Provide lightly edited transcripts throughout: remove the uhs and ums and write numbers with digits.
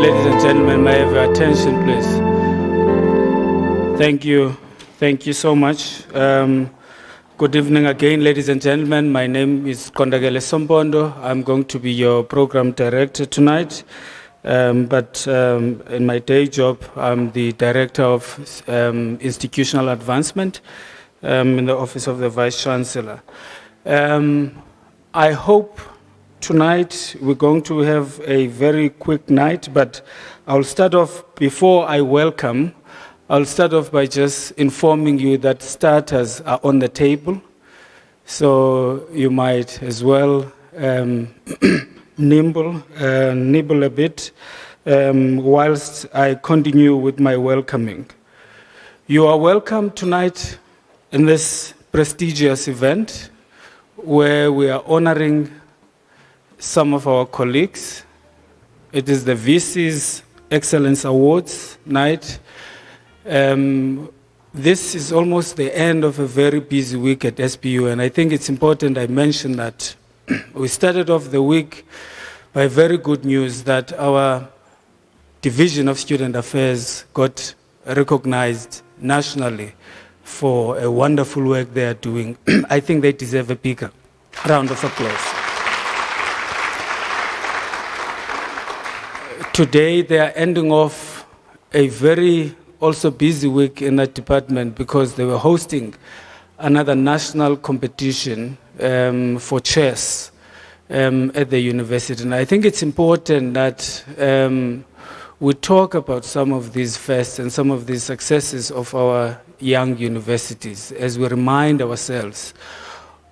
Ladies and gentlemen, may I have your attention, please? Thank you. Thank you so much. Good evening again, ladies and gentlemen. My name is Kondagele Sompondo. I'm going to be your program director tonight. But in my day job, I'm the Director of Institutional Advancement in the Office of the Vice-Chancellor. I hope tonight we're going to have a very quick night, but I'll start off, before I welcome, I'll start off by just informing you that starters are on the table, so you might as well nibble a bit whilst I continue with my welcoming. You are welcome tonight in this prestigious event where we are honoring some of our colleagues. It is the VC's Excellence Awards night. This is almost the end of a very busy week at SPU, and I think it's important I mention that we started off the week by very good news that our Division of Student Affairs got recognized nationally for a wonderful work they are doing. I think they deserve a big round of applause. Today they are ending off a very also busy week in that department because they were hosting another national competition for chess at the university. And I think it's important that we talk about some of these firsts and some of these successes of our young universities as we remind ourselves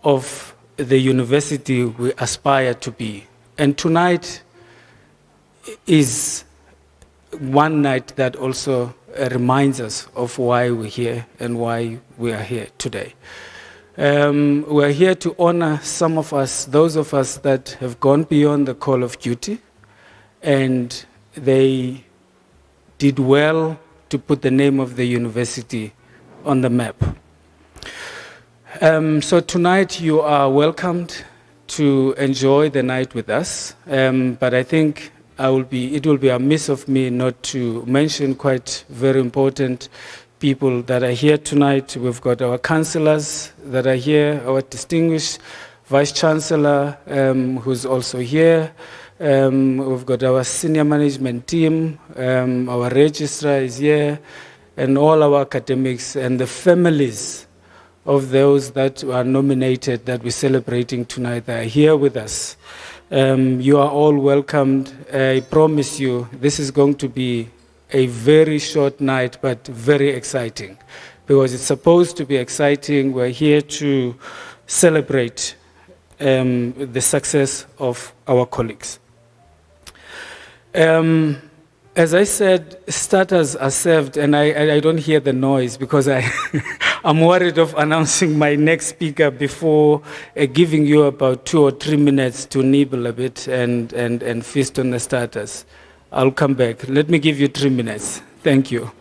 of the university we aspire to be. And tonight is one night that also reminds us of why we're here and why we are here today. We're here to honor some of us, those of us that have gone beyond the call of duty, and they did well to put the name of the university on the map. So tonight you are welcomed to enjoy the night with us, but I think it will be amiss of me not to mention quite very important people that are here tonight. We've got our councillors that are here, our distinguished Vice-Chancellor who's also here. We've got our senior management team, our registrar is here, and all our academics and the families of those that are nominated that we're celebrating tonight that are here with us. You are all welcomed. I promise you this is going to be a very short night, but very exciting, because it's supposed to be exciting. We're here to celebrate the success of our colleagues. As I said, starters are served, and I don't hear the noise because I'm worried of announcing my next speaker before giving you about 2 or 3 minutes to nibble a bit and feast on the starters. I'll come back. Let me give you 3 minutes. Thank you.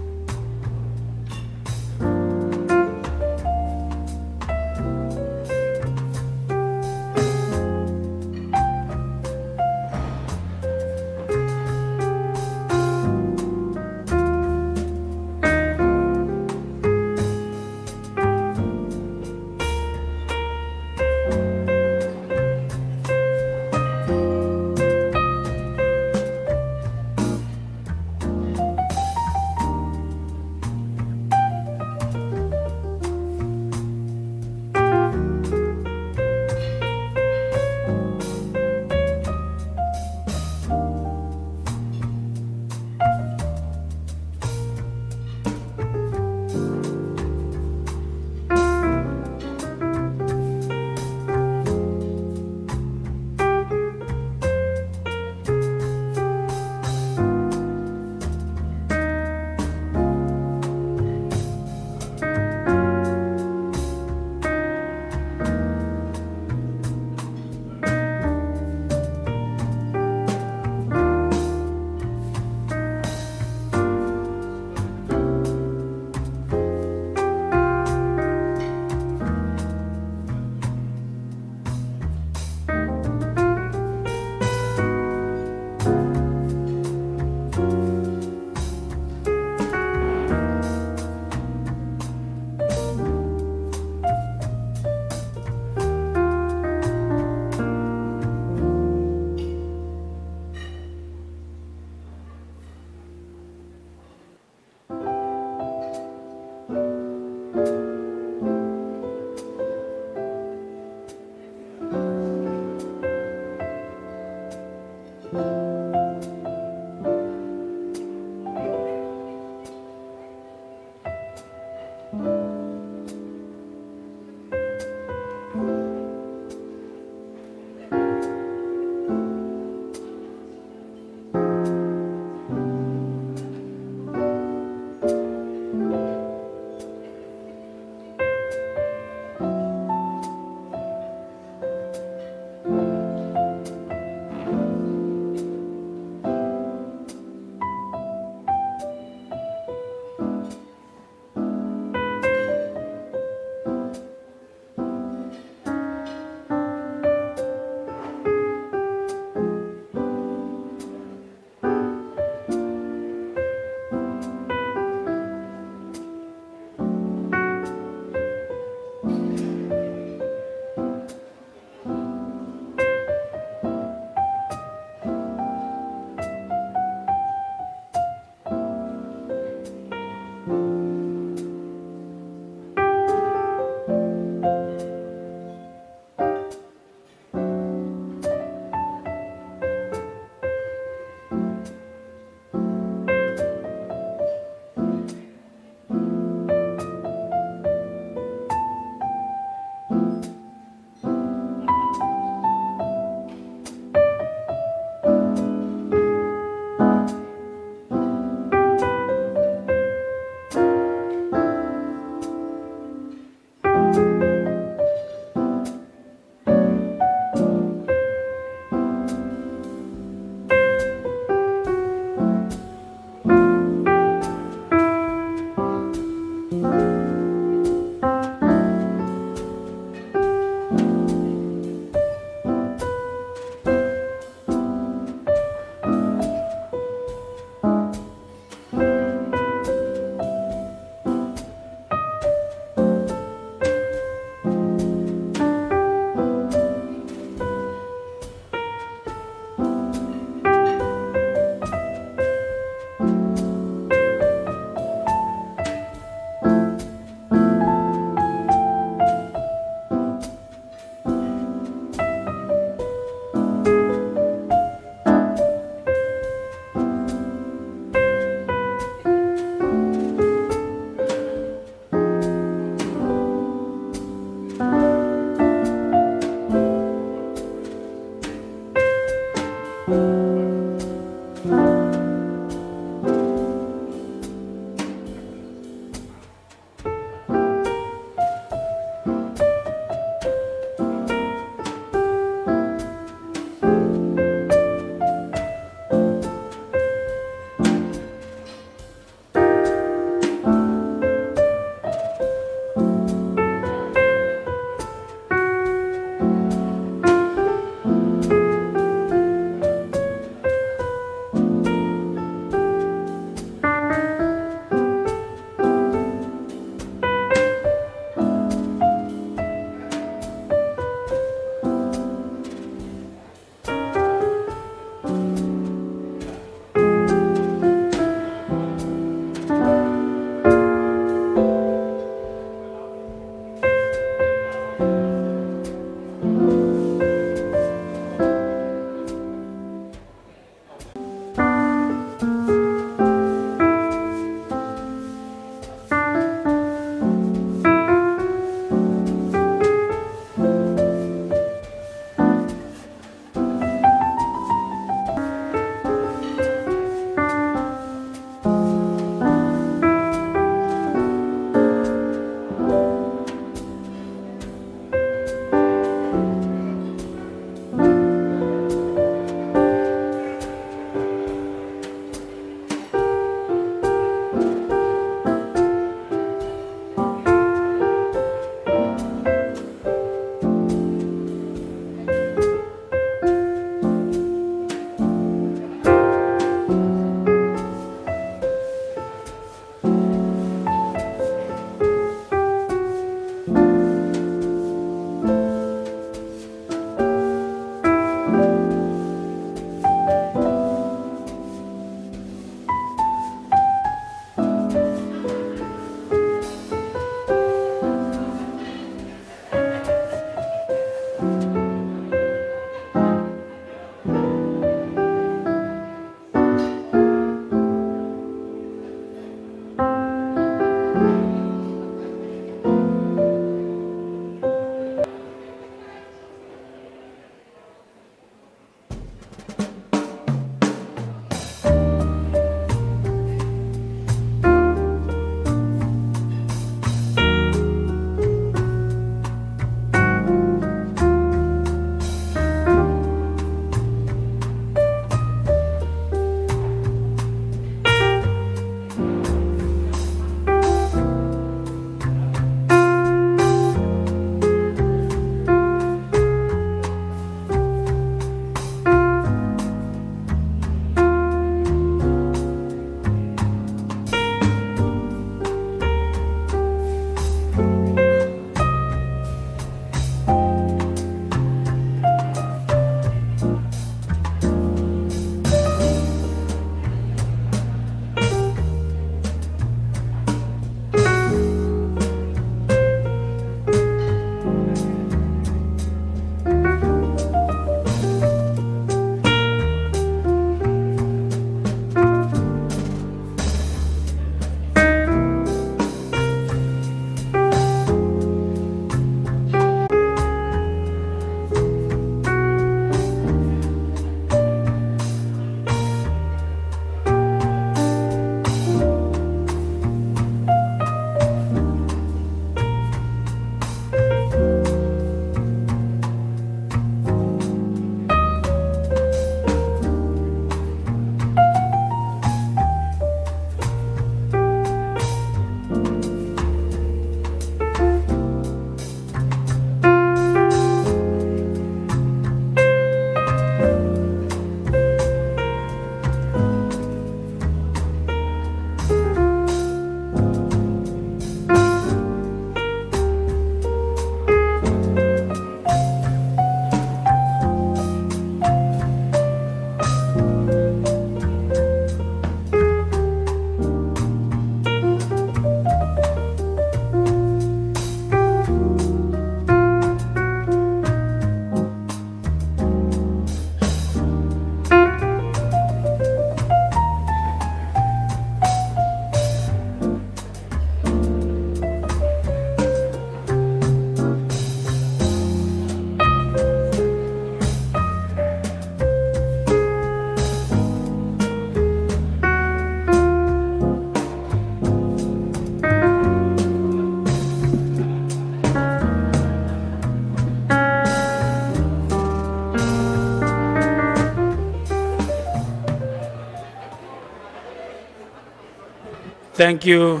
Thank you.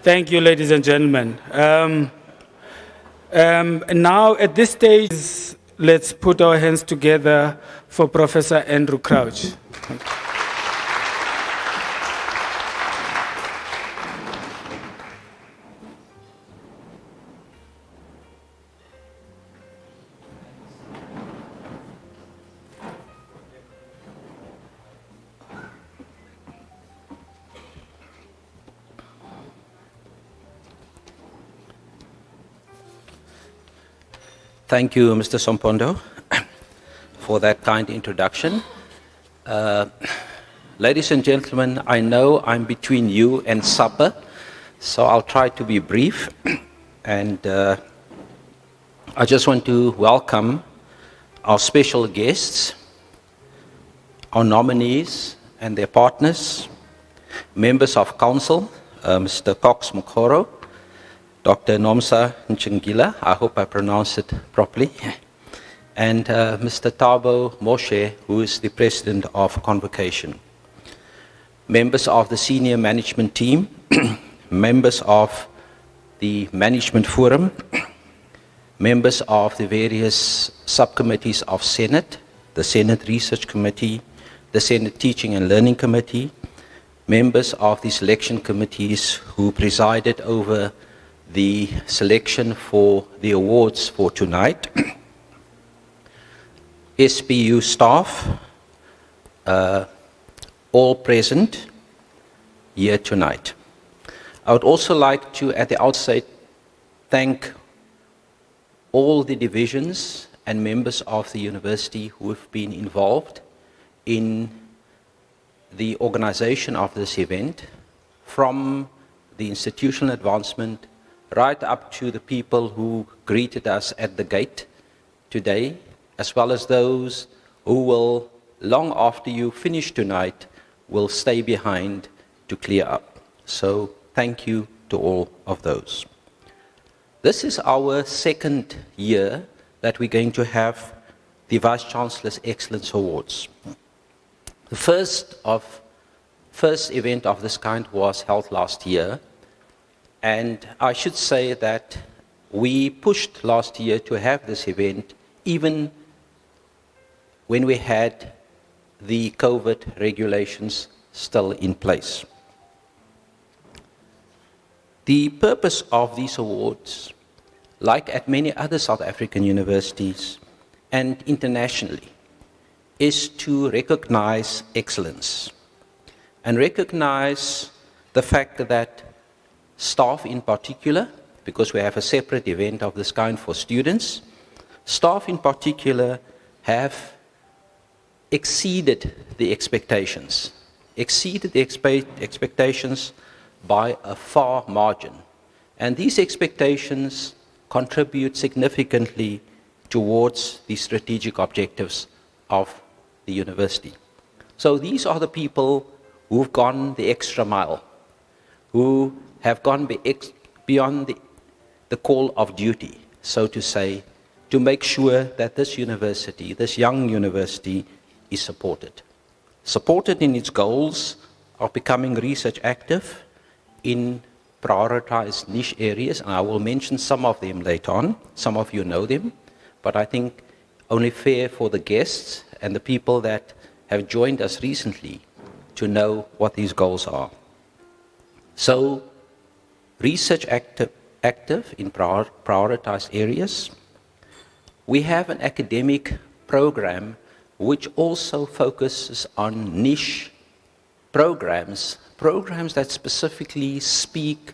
Thank you, ladies and gentlemen. Now, at this stage, let's put our hands together for Professor Andrew Crouch. Thank you, Mr. Sompondo, for that kind introduction. Ladies and gentlemen, I know I'm between you and supper, so I'll try to be brief. And I just want to welcome our special guests, our nominees and their partners, members of council, Mr. Cox Mokoro, Dr. Nomsa Nchingila, I hope I pronounced it properly, and Mr. Thabo Moshe, who is the President of Convocation. Members of the senior management team, members of the Management Forum, members of the various subcommittees of Senate, the Senate Research Committee, the Senate Teaching and Learning Committee, members of the selection committees who presided over the selection for the awards for tonight, SPU staff, all present here tonight. I would also like to, at the outset, thank all the divisions and members of the university who have been involved in the organization of this event, from the institutional advancement right up to the people who greeted us at the gate today, as well as those who will, long after you finish tonight, will stay behind to clear up. So thank you to all of those. This is our second year that we're going to have the Vice-Chancellor's Excellence Awards. The first event of this kind was held last year, and I should say that we pushed last year to have this event even when we had the COVID regulations still in place. The purpose of these awards, like at many other South African universities and internationally, is to recognize excellence and recognize the fact that staff in particular, because we have a separate event of this kind for students, staff in particular have exceeded the expectations by a far margin. And these expectations contribute significantly towards the strategic objectives of the university. So these are the people who've gone the extra mile, who have gone beyond the call of duty, so to say, to make sure that this university, this young university, is supported. Supported in its goals of becoming research active in prioritized niche areas, and I will mention some of them later on. Some of you know them, but I think only fair for the guests and the people that have joined us recently to know what these goals are. So, research active in prioritized areas. We have an academic program which also focuses on niche programs that specifically speak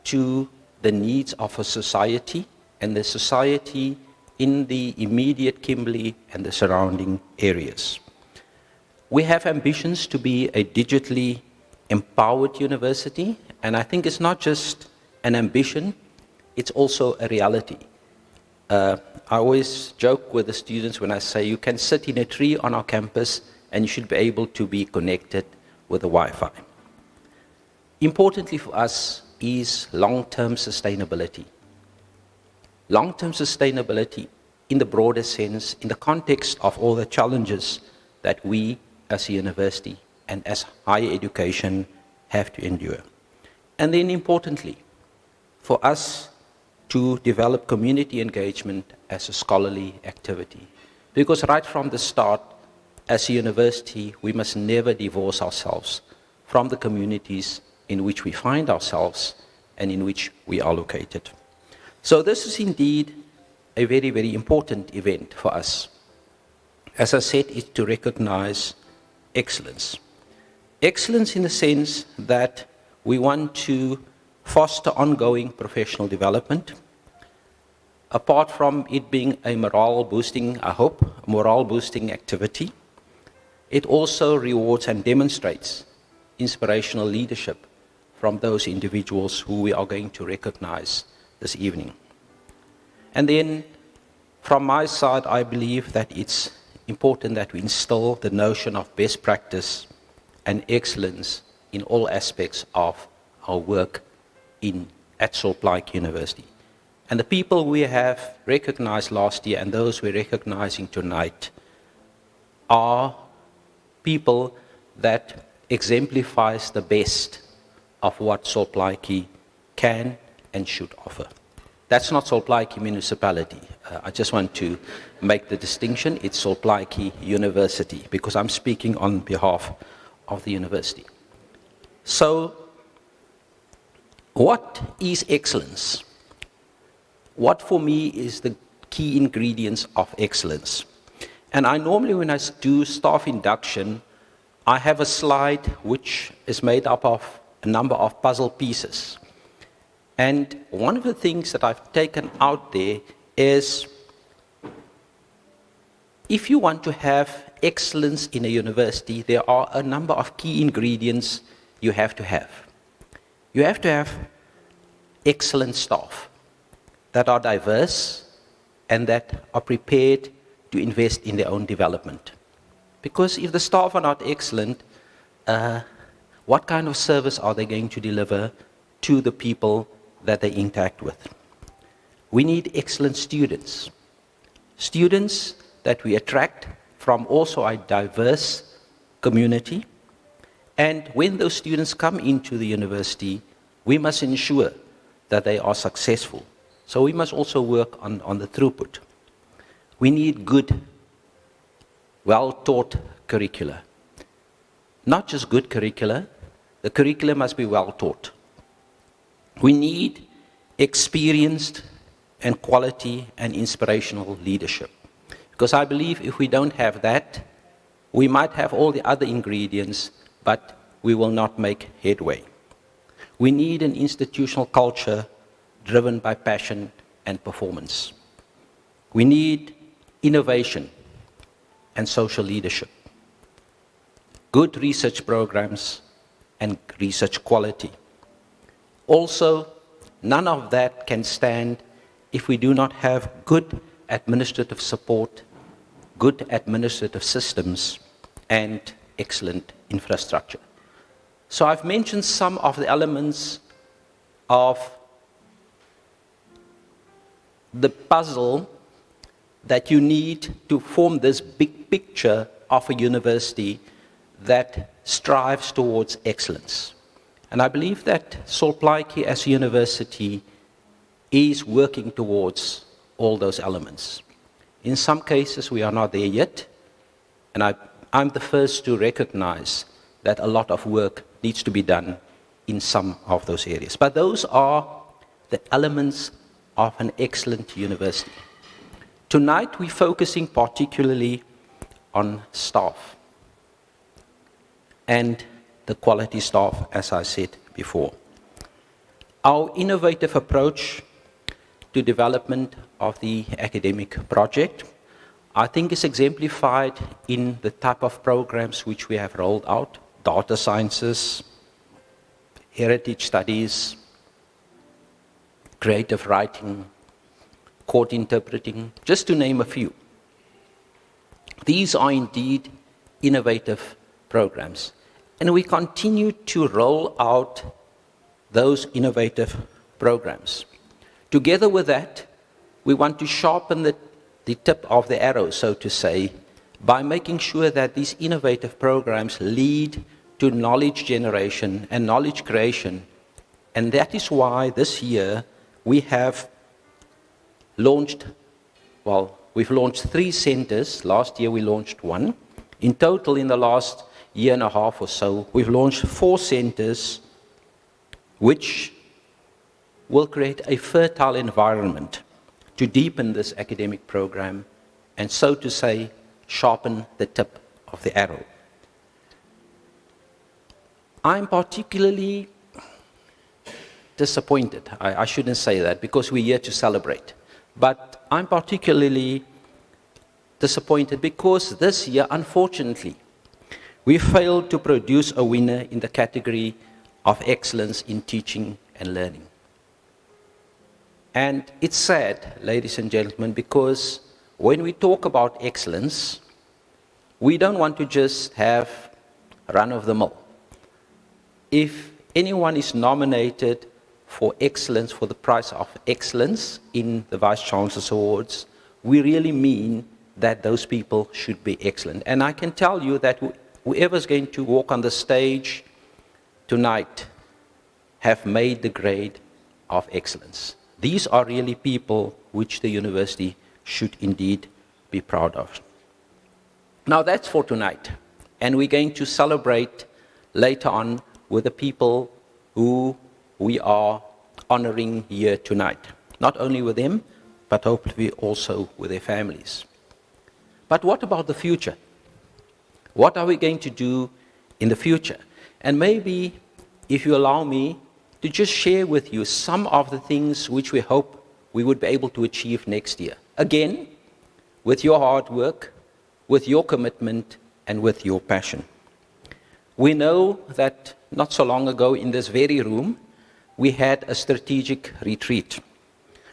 to the needs of a society and the society in the immediate Kimberley and the surrounding areas. We have ambitions to be a digitally empowered university, and I think it's not just an ambition, it's also a reality. I always joke with the students when I say you can sit in a tree on our campus and you should be able to be connected with the Wi-Fi. Importantly for us is long-term sustainability. Long-term sustainability in the broader sense, in the context of all the challenges that we as a university and as higher education have to endure. And then importantly, for us to develop community engagement as a scholarly activity. Because right from the start, as a university, we must never divorce ourselves from the communities in which we find ourselves and in which we are located. So this is indeed a very, very important event for us. As I said, it's to recognize excellence. Excellence in the sense that we want to foster ongoing professional development. Apart from it being a morale-boosting, I hope, morale-boosting activity, it also rewards and demonstrates inspirational leadership from those individuals who we are going to recognize this evening. And then, from my side, I believe that it's important that we instill the notion of best practice and excellence in all aspects of our work at Sol Plaatje University. And the people we have recognized last year and those we're recognizing tonight are people that exemplifies the best of what Sol Plaatje can and should offer. That's not Sol Plaatje Municipality. I just want to make the distinction. It's Sol Plaatje University, because I'm speaking on behalf of the university. So, what is excellence? What for me is the key ingredients of excellence? And I normally, when I do staff induction, I have a slide which is made up of a number of puzzle pieces. And one of the things that I've taken out there is, if you want to have excellence in a university, there are a number of key ingredients you have to have. You have to have excellent staff that are diverse and that are prepared to invest in their own development. Because if the staff are not excellent, what kind of service are they going to deliver to the people that they interact with? We need excellent students. Students that we attract from also a diverse community. And when those students come into the university, we must ensure that they are successful. So we must also work on the throughput. We need good, well-taught curricula. Not just good curricula, the curricula must be well-taught. We need experienced and quality and inspirational leadership. Because I believe if we don't have that, we might have all the other ingredients, but we will not make headway. We need an institutional culture driven by passion and performance. We need innovation and social leadership, good research programs and research quality. Also, none of that can stand if we do not have good administrative support, good administrative systems, and excellent infrastructure. So I've mentioned some of the elements of the puzzle that you need to form this big picture of a university that strives towards excellence. And I believe that Sol Plaatje as a university is working towards all those elements. In some cases we are not there yet, and I'm the first to recognize that a lot of work needs to be done in some of those areas. But those are the elements of an excellent university. Tonight we're focusing particularly on staff and the quality staff, as I said before. Our innovative approach to development of the academic project, I think is exemplified in the type of programs which we have rolled out: data sciences, heritage studies, creative writing, court interpreting, just to name a few. These are indeed innovative programs, and we continue to roll out those innovative programs. Together with that, we want to sharpen the tip of the arrow, so to say, by making sure that these innovative programs lead to knowledge generation and knowledge creation. And that is why this year we have launched, we've launched 3 centers. Last year we launched 1. In total, in the last year and a half or so, we've launched 4 centers which will create a fertile environment to deepen this academic program and, so to say, sharpen the tip of the arrow. I'm particularly disappointed. I shouldn't say that because we're here to celebrate. But I'm particularly disappointed because this year, unfortunately, we failed to produce a winner in the category of excellence in teaching and learning. And it's sad, ladies and gentlemen, because when we talk about excellence, we don't want to just have run-of-the-mill. If anyone is nominated for excellence, for the prize of excellence in the Vice-Chancellor's Awards, we really mean that those people should be excellent. And I can tell you that whoever's going to walk on the stage tonight have made the grade of excellence. These are really people which the university should indeed be proud of. Now that's for tonight. And we're going to celebrate later on with the people who we are honoring here tonight. Not only with them, but hopefully also with their families. But what about the future? What are we going to do in the future? And maybe, if you allow me, to just share with you some of the things which we hope we would be able to achieve next year. Again, with your hard work, with your commitment and with your passion. We know that not so long ago in this very room, we had a strategic retreat.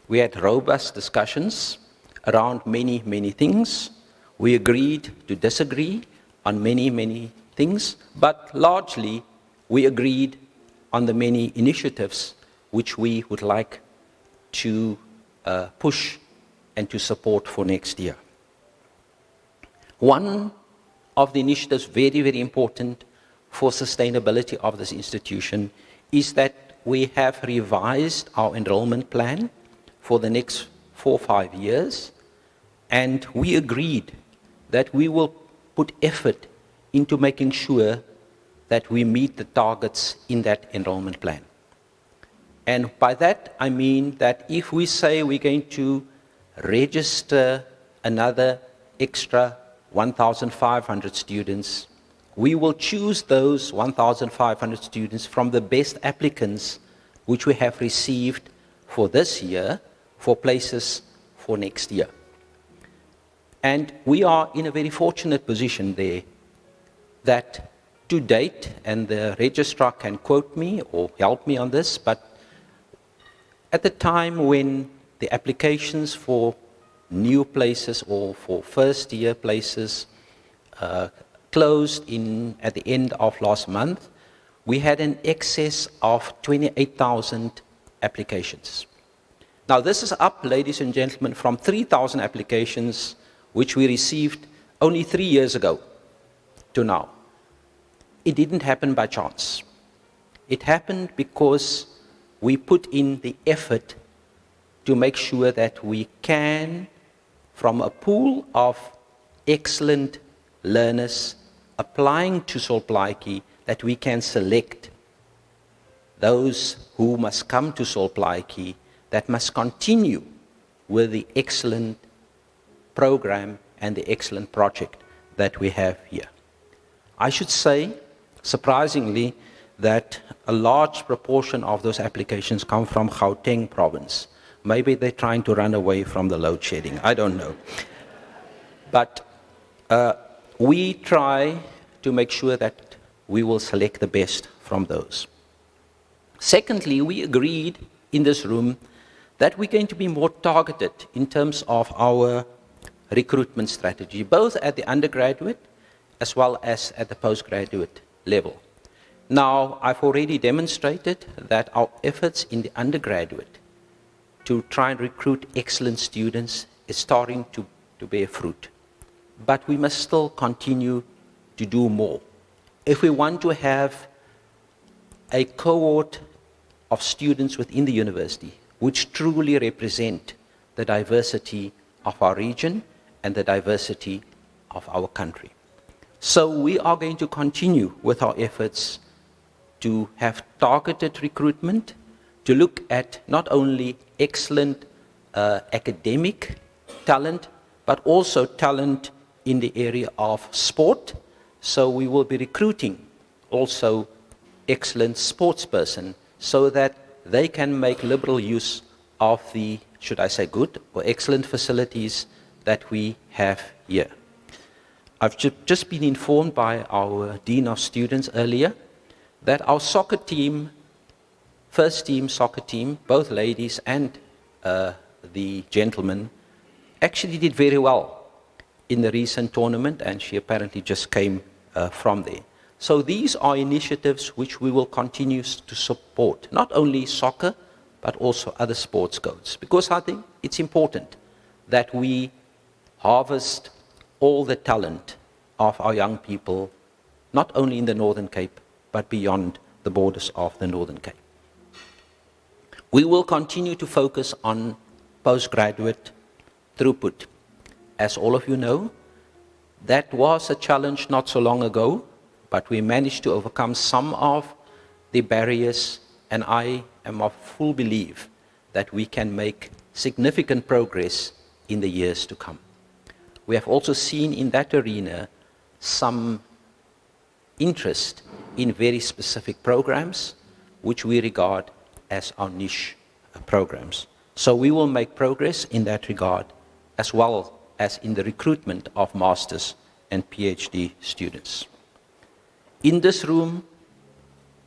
We had robust discussions around many, many things. We agreed to disagree on many, many things, but largely we agreed on the many initiatives which we would like to push and to support for next year. One of the initiatives very, very important for sustainability of this institution is that we have revised our enrollment plan for the next 4 or 5 years, and we agreed that we will put effort into making sure that we meet the targets in that enrollment plan. And by that, I mean that if we say we're going to register another extra 1,500 students, we will choose those 1,500 students from the best applicants which we have received for this year for places for next year. And we are in a very fortunate position there that to date, and the registrar can quote me or help me on this, but at the time when the applications for new places or for first year places closed at the end of last month, we had an excess of 28,000 applications. Now this is up, ladies and gentlemen, from 3,000 applications which we received only 3 years ago to now. It didn't happen by chance. It happened because we put in the effort to make sure that we can, from a pool of excellent learners applying to Sol Plaatje, that we can select those who must come to Sol Plaatje, that must continue with the excellent program and the excellent project that we have here. I should say, surprisingly, that a large proportion of those applications come from Gauteng province. Maybe they're trying to run away from the load shedding, I don't know. But we try to make sure that we will select the best from those. Secondly, we agreed in this room that we're going to be more targeted in terms of our recruitment strategy, both at the undergraduate as well as at the postgraduate level. Now, I've already demonstrated that our efforts in the undergraduate to try and recruit excellent students is starting to bear fruit. But we must still continue to do more. If we want to have a cohort of students within the university which truly represent the diversity of our region and the diversity of our country. So we are going to continue with our efforts to have targeted recruitment, to look at not only excellent academic talent, but also talent in the area of sport. So we will be recruiting also excellent sportsperson so that they can make liberal use of the, should I say good, or excellent facilities that we have here. I've just been informed by our Dean of Students earlier that our soccer team, first team soccer team, both ladies and the gentlemen, actually did very well in the recent tournament, and she apparently just came from there. So these are initiatives which we will continue to support, not only soccer, but also other sports codes, because I think it's important that we harvest all the talent of our young people, not only in the Northern Cape, but beyond the borders of the Northern Cape. We will continue to focus on postgraduate throughput. As all of you know, that was a challenge not so long ago, but we managed to overcome some of the barriers, and I am of full belief that we can make significant progress in the years to come. We have also seen in that arena some interest in very specific programs, which we regard as our niche programs. So we will make progress in that regard, as well as in the recruitment of masters and PhD students. In this room,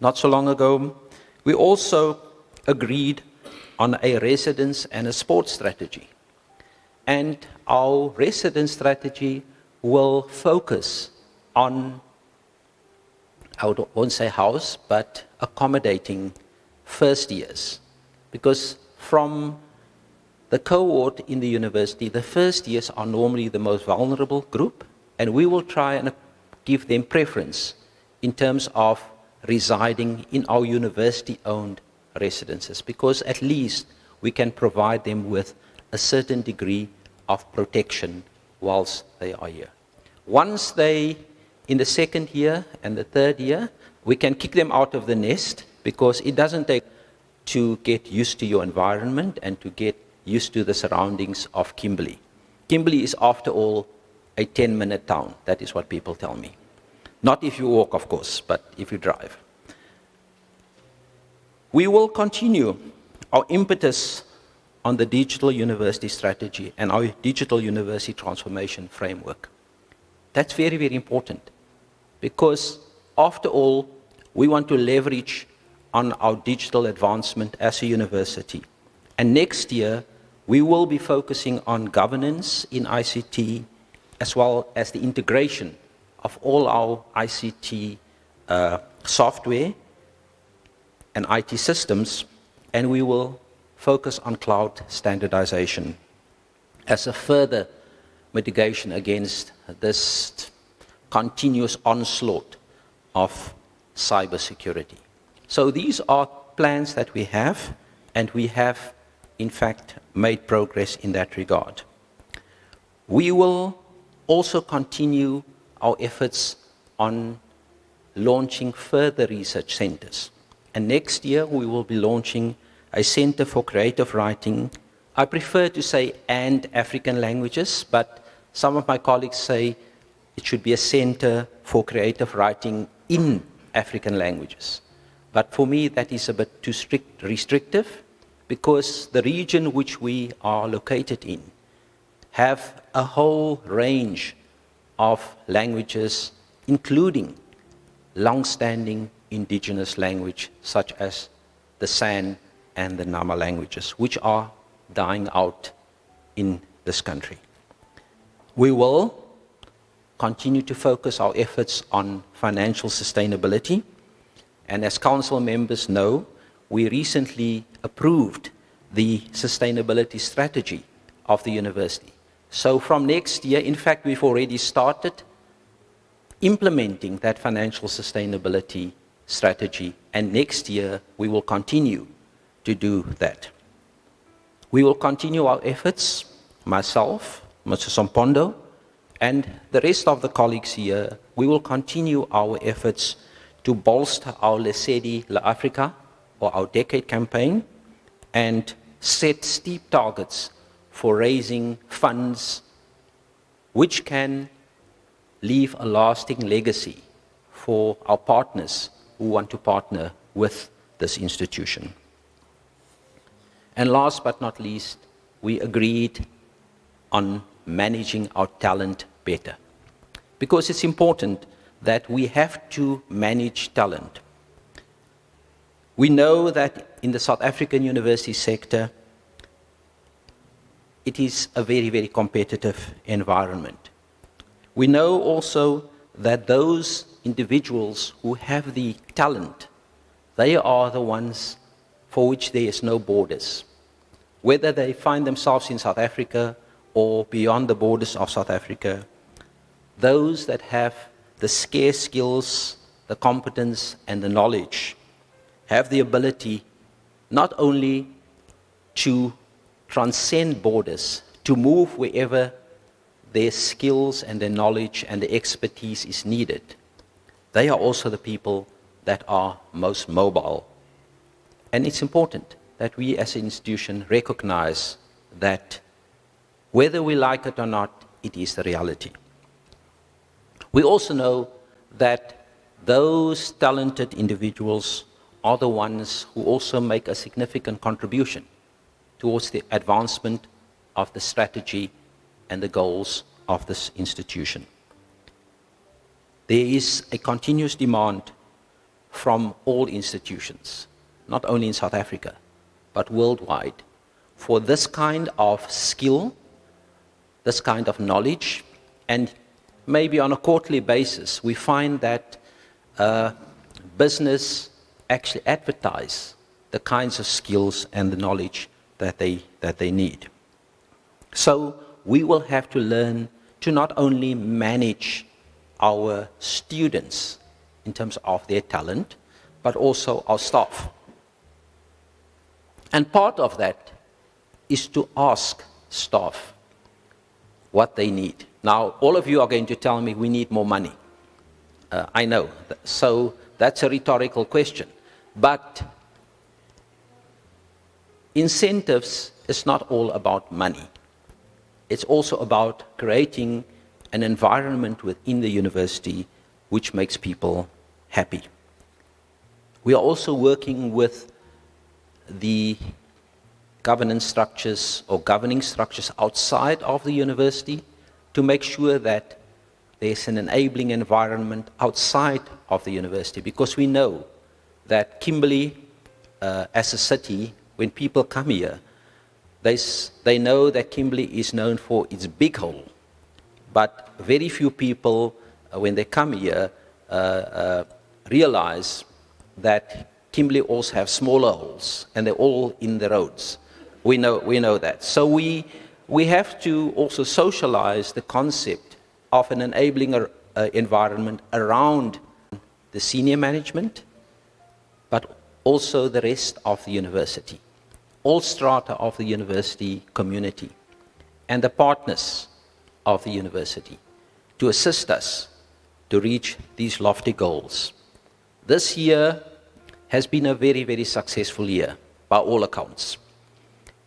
not so long ago, we also agreed on a residence and a sports strategy. And our residence strategy will focus on, I won't say house, but accommodating first years. Because from the cohort in the university, the first years are normally the most vulnerable group, and we will try and give them preference in terms of residing in our university-owned residences, because at least we can provide them with a certain degree of protection whilst they are here. Once they, in the second year and the third year, we can kick them out of the nest, because it doesn't take to get used to your environment and to get used to the surroundings of Kimberley. Kimberley is, after all, a 10-minute town. That is what people tell me. Not if you walk, of course, but if you drive. We will continue our impetus on the digital university strategy and our digital university transformation framework. That's very, very important, because after all, we want to leverage on our digital advancement as a university. And next year, we will be focusing on governance in ICT, as well as the integration of all our ICT software and IT systems, and we will focus on cloud standardization as a further mitigation against this continuous onslaught of cybersecurity. So these are plans that we have, and we have, in fact, made progress in that regard. We will also continue our efforts on launching further research centers. And next year, we will be launching a Center for Creative Writing. I prefer to say and African languages, but some of my colleagues say it should be a Center for Creative Writing in African languages. But for me, that is a bit too restrictive, because the region which we are located in have a whole range of languages, including long-standing indigenous language, such as the San and the Nama languages, which are dying out in this country. We will continue to focus our efforts on financial sustainability, and as council members know, we recently approved the sustainability strategy of the university. So from next year, in fact, we've already started implementing that financial sustainability strategy, and next year we will continue to do that. We will continue our efforts, myself, Mr. Sompondo, and the rest of the colleagues here. We will continue our efforts to bolster our Lesedi La Africa, or our decade campaign, and set steep targets for raising funds which can leave a lasting legacy for our partners who want to partner with this institution. And last but not least, we agreed on managing our talent better, because it's important that we have to manage talent. We know that in the South African university sector, it is a very, very competitive environment. We know also that those individuals who have the talent, they are the ones for which there is no borders. Whether they find themselves in South Africa or beyond the borders of South Africa, those that have the scarce skills, the competence, and the knowledge have the ability not only to transcend borders, to move wherever their skills and their knowledge and their expertise is needed. They are also the people that are most mobile. And it's important that we as an institution recognize that whether we like it or not, it is the reality. We also know that those talented individuals are the ones who also make a significant contribution towards the advancement of the strategy and the goals of this institution. There is a continuous demand from all institutions, not only in South Africa, but worldwide, for this kind of skill, this kind of knowledge, and maybe on a quarterly basis, we find that business actually advertise the kinds of skills and the knowledge that they need. So we will have to learn to not only manage our students in terms of their talent, but also our staff. And part of that is to ask staff what they need. Now, all of you are going to tell me we need more money. I know. So that's a rhetorical question. But incentives is not all about money. It's also about creating an environment within the university which makes people happy. We are also working with the governance structures or governing structures outside of the university to make sure that there's an enabling environment outside of the university, because we know that Kimberley, as a city, when people come here, they know that Kimberley is known for its big hole, but very few people, when they come here, realize that Kimberley also have smaller holes, and they're all in the roads. We know that. So we have to also socialize the concept of an enabling environment around the senior management, but also the rest of the university, all strata of the university community, and the partners of the university to assist us to reach these lofty goals. This year has been a very, very successful year by all accounts.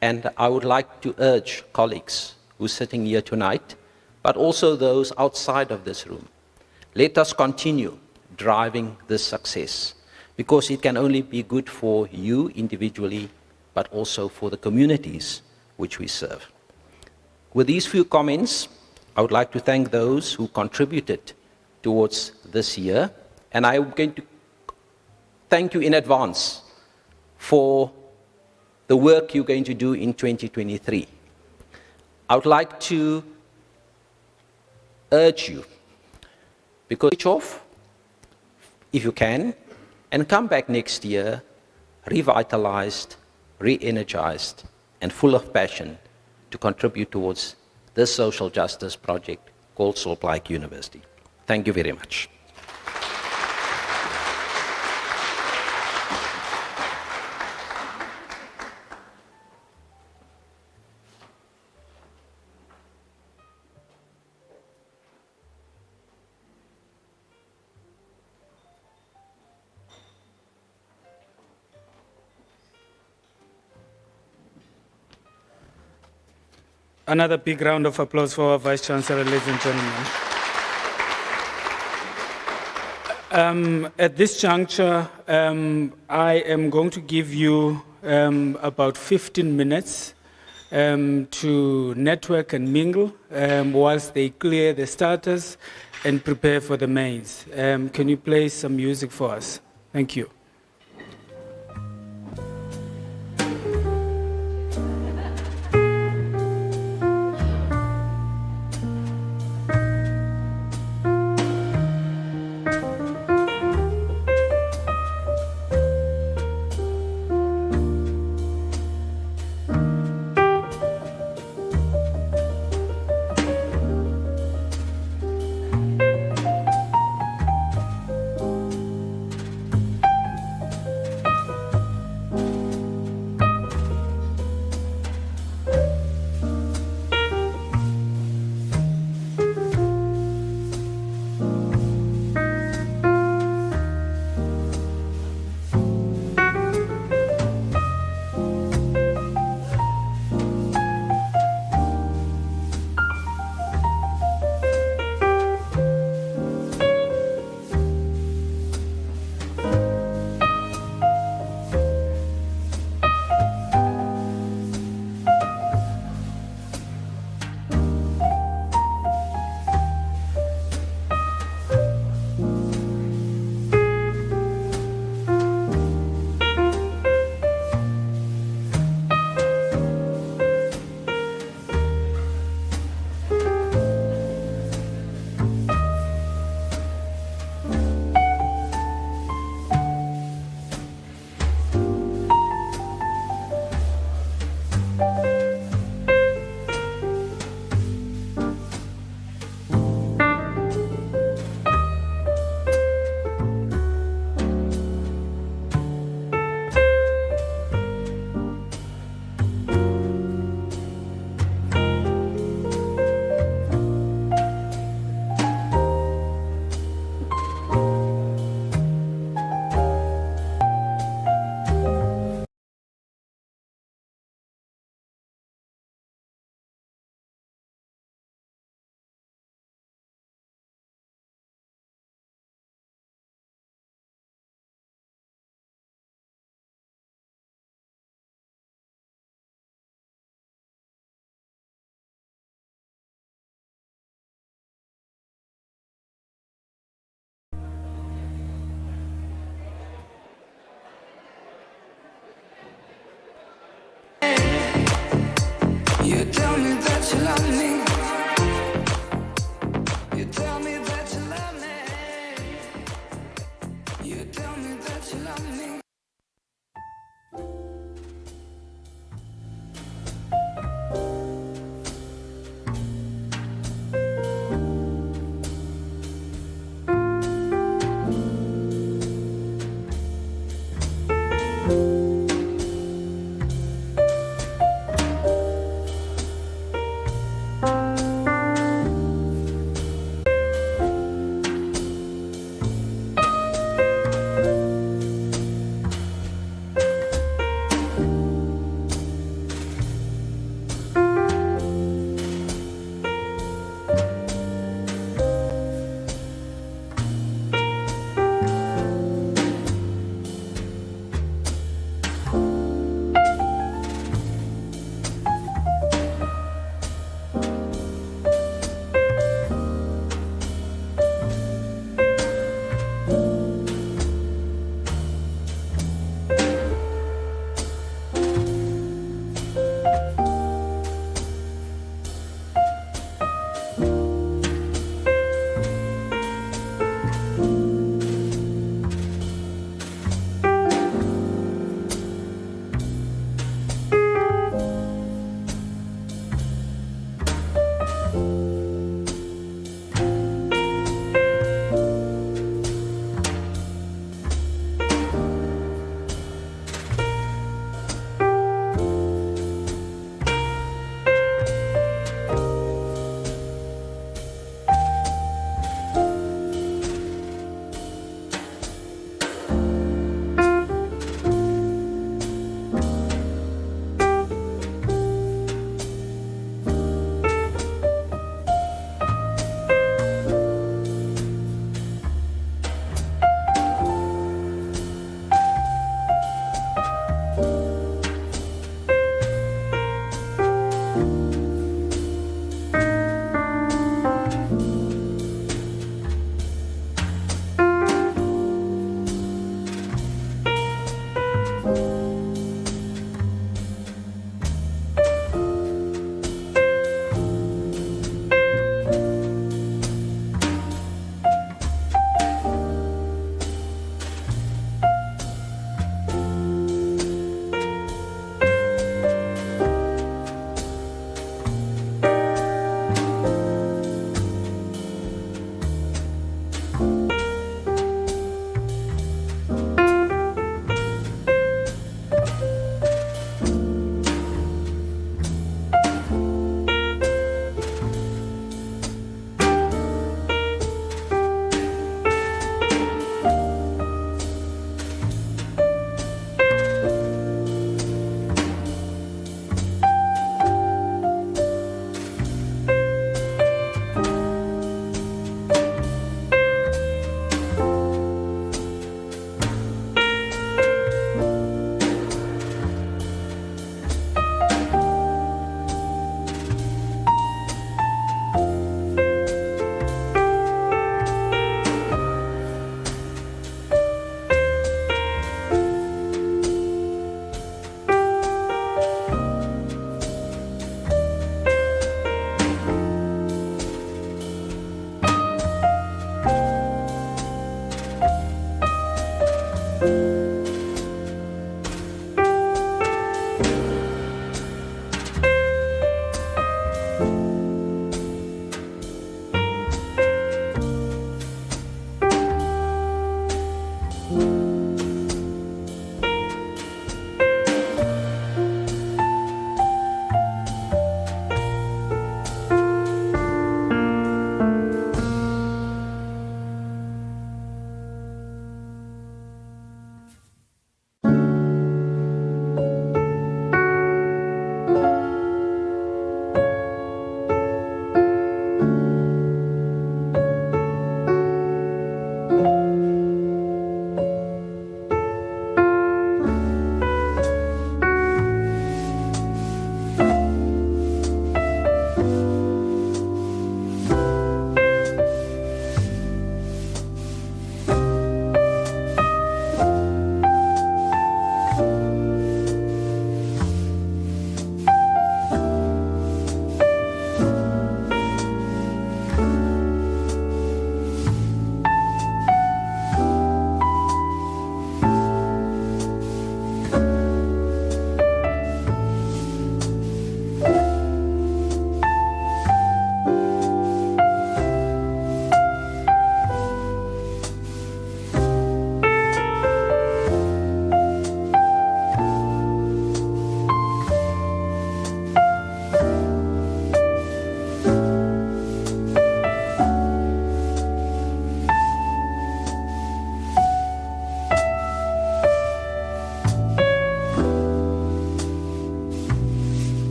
And I would like to urge colleagues who are sitting here tonight, but also those outside of this room, let us continue driving this success, because it can only be good for you individually, but also for the communities which we serve. With these few comments, I would like to thank those who contributed towards this year, and I'm going to thank you in advance for the work you're going to do in 2023. I would like to urge you, because switch off, if you can, and come back next year revitalized, re-energized, and full of passion to contribute towards this social justice project called Sol Plaatje University. Thank you very much. Another big round of applause for our Vice-Chancellor, ladies and gentlemen. At this juncture, I am going to give you about 15 minutes to network and mingle whilst they clear the starters and prepare for the mains. Can you play some music for us? Thank you. tell me that you love me. You tell me that you love me. You tell me that you love me.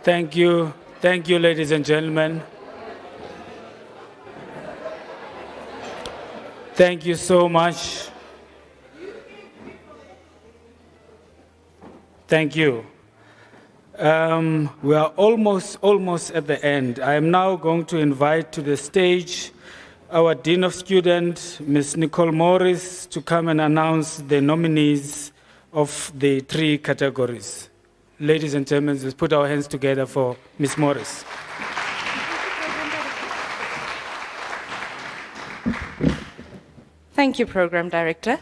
Thank you. Thank you, ladies and gentlemen. Thank you so much. Thank you. We are almost at the end. I am now going to invite to the stage our Dean of Students, Ms. Nicole Morris, to come and announce the nominees of the 3 categories. Ladies and gentlemen, let's put our hands together for Ms. Morris. Thank you, Program Director.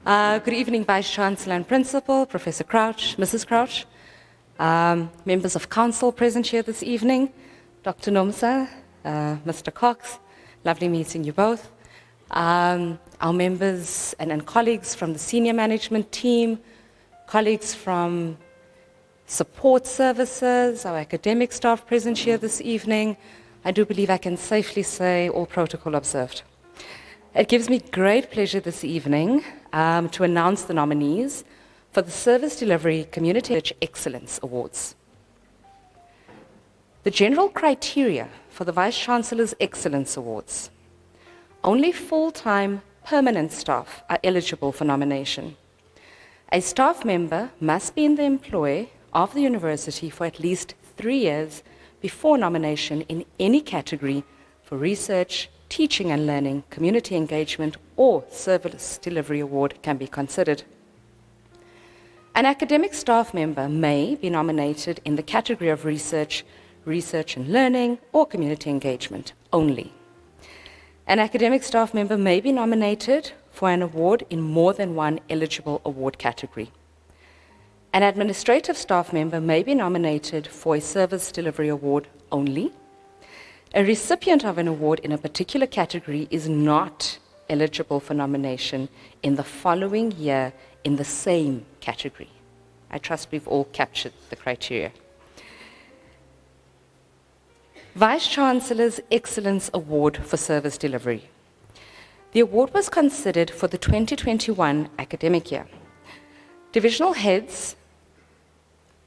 Good evening, Vice-Chancellor and Principal, Professor Crouch, Mrs. Crouch, members of Council present here this evening, Dr. Nomsa, Mr. Cox, lovely meeting you both, our members and colleagues from the senior management team, colleagues from support services, our academic staff present here this evening. I do believe I can safely say all protocol observed. It gives me great pleasure this evening to announce the nominees for the Service Delivery Community Excellence Awards. The general criteria for the Vice-Chancellor's Excellence Awards: only full-time permanent staff are eligible for nomination. A staff member must be in the employ of the university for at least 3 years before nomination in any category for research, teaching and learning, community engagement, or service delivery award can be considered. An academic staff member may be nominated in the category of research, research and learning, or community engagement only. An academic staff member may be nominated for an award in more than one eligible award category. An administrative staff member may be nominated for a service delivery award only. A recipient of an award in a particular category is not eligible for nomination in the following year in the same category. I trust we've all captured the criteria. Vice-Chancellor's Excellence Award for Service Delivery. The award was considered for the 2021 academic year. Divisional heads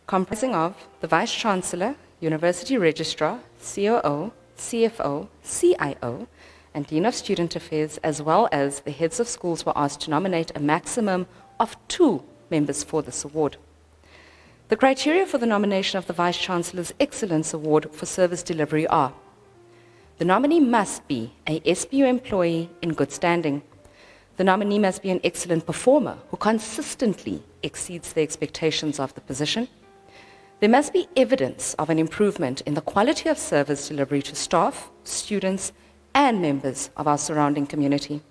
comprising of the Vice-Chancellor, University Registrar, COO, CFO, CIO, and Dean of Student Affairs, as well as the heads of schools, were asked to nominate a maximum of 2 members for this award. The criteria for the nomination of the Vice-Chancellor's Excellence Award for Service Delivery are: the nominee must be a SBU employee in good standing. The nominee must be an excellent performer who consistently exceeds the expectations of the position. There must be evidence of an improvement in the quality of service delivery to staff, students, and members of our surrounding community.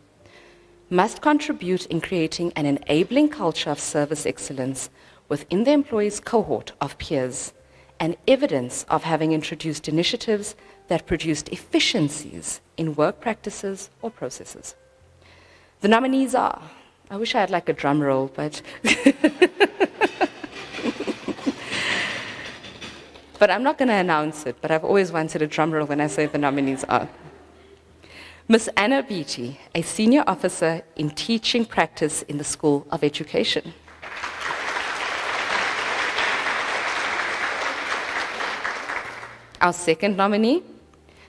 Must contribute in creating an enabling culture of service excellence within the employee's cohort of peers, and evidence of having introduced initiatives that produced efficiencies in work practices or processes. The nominees are, I wish I had like a drum roll, but but I'm not going to announce it, but I've always wanted a drum roll when I say the nominees are. Ms. Anna Beatty, a senior officer in teaching practice in the School of Education. Our second nominee,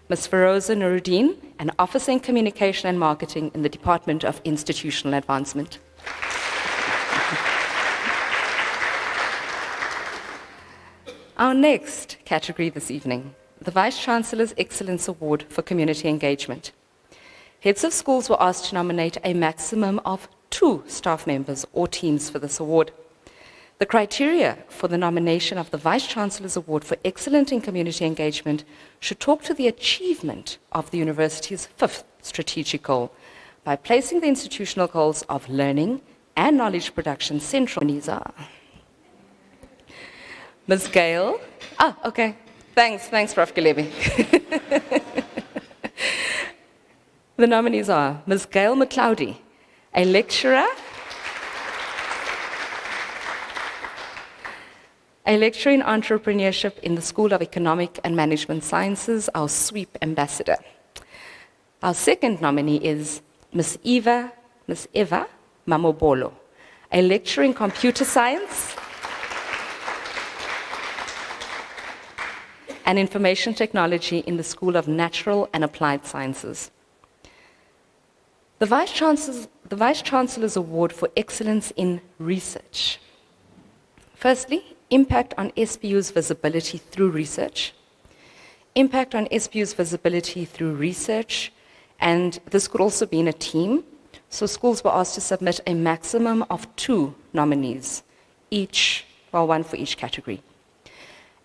Ms. Feroza Nuruddin, an officer in communication and marketing in the Department of Institutional Advancement. Our next category this evening, the Vice-Chancellor's Excellence Award for Community Engagement. Heads of schools were asked to nominate a maximum of 2 staff members or teams for this award. The criteria for the nomination of the Vice-Chancellor's Award for Excellence in Community Engagement should talk to the achievement of the university's 5th strategic goal by placing the institutional goals of learning and knowledge production central. Ms. Gail, okay, thanks, Prof. Galebi. The nominees are Ms. Gail McLeody, a lecturer in entrepreneurship in the School of Economic and Management Sciences, our SWEEP ambassador. Our second nominee is Ms. Eva Mamobolo, a lecturer in computer science and Information Technology in the School of Natural and Applied Sciences. The Vice-Chancellor's Award for Excellence in Research. Firstly, impact on SPU's visibility through research. Impact on SPU's visibility through research, and this could also be in a team. So schools were asked to submit a maximum of 2 nominees, one for each category.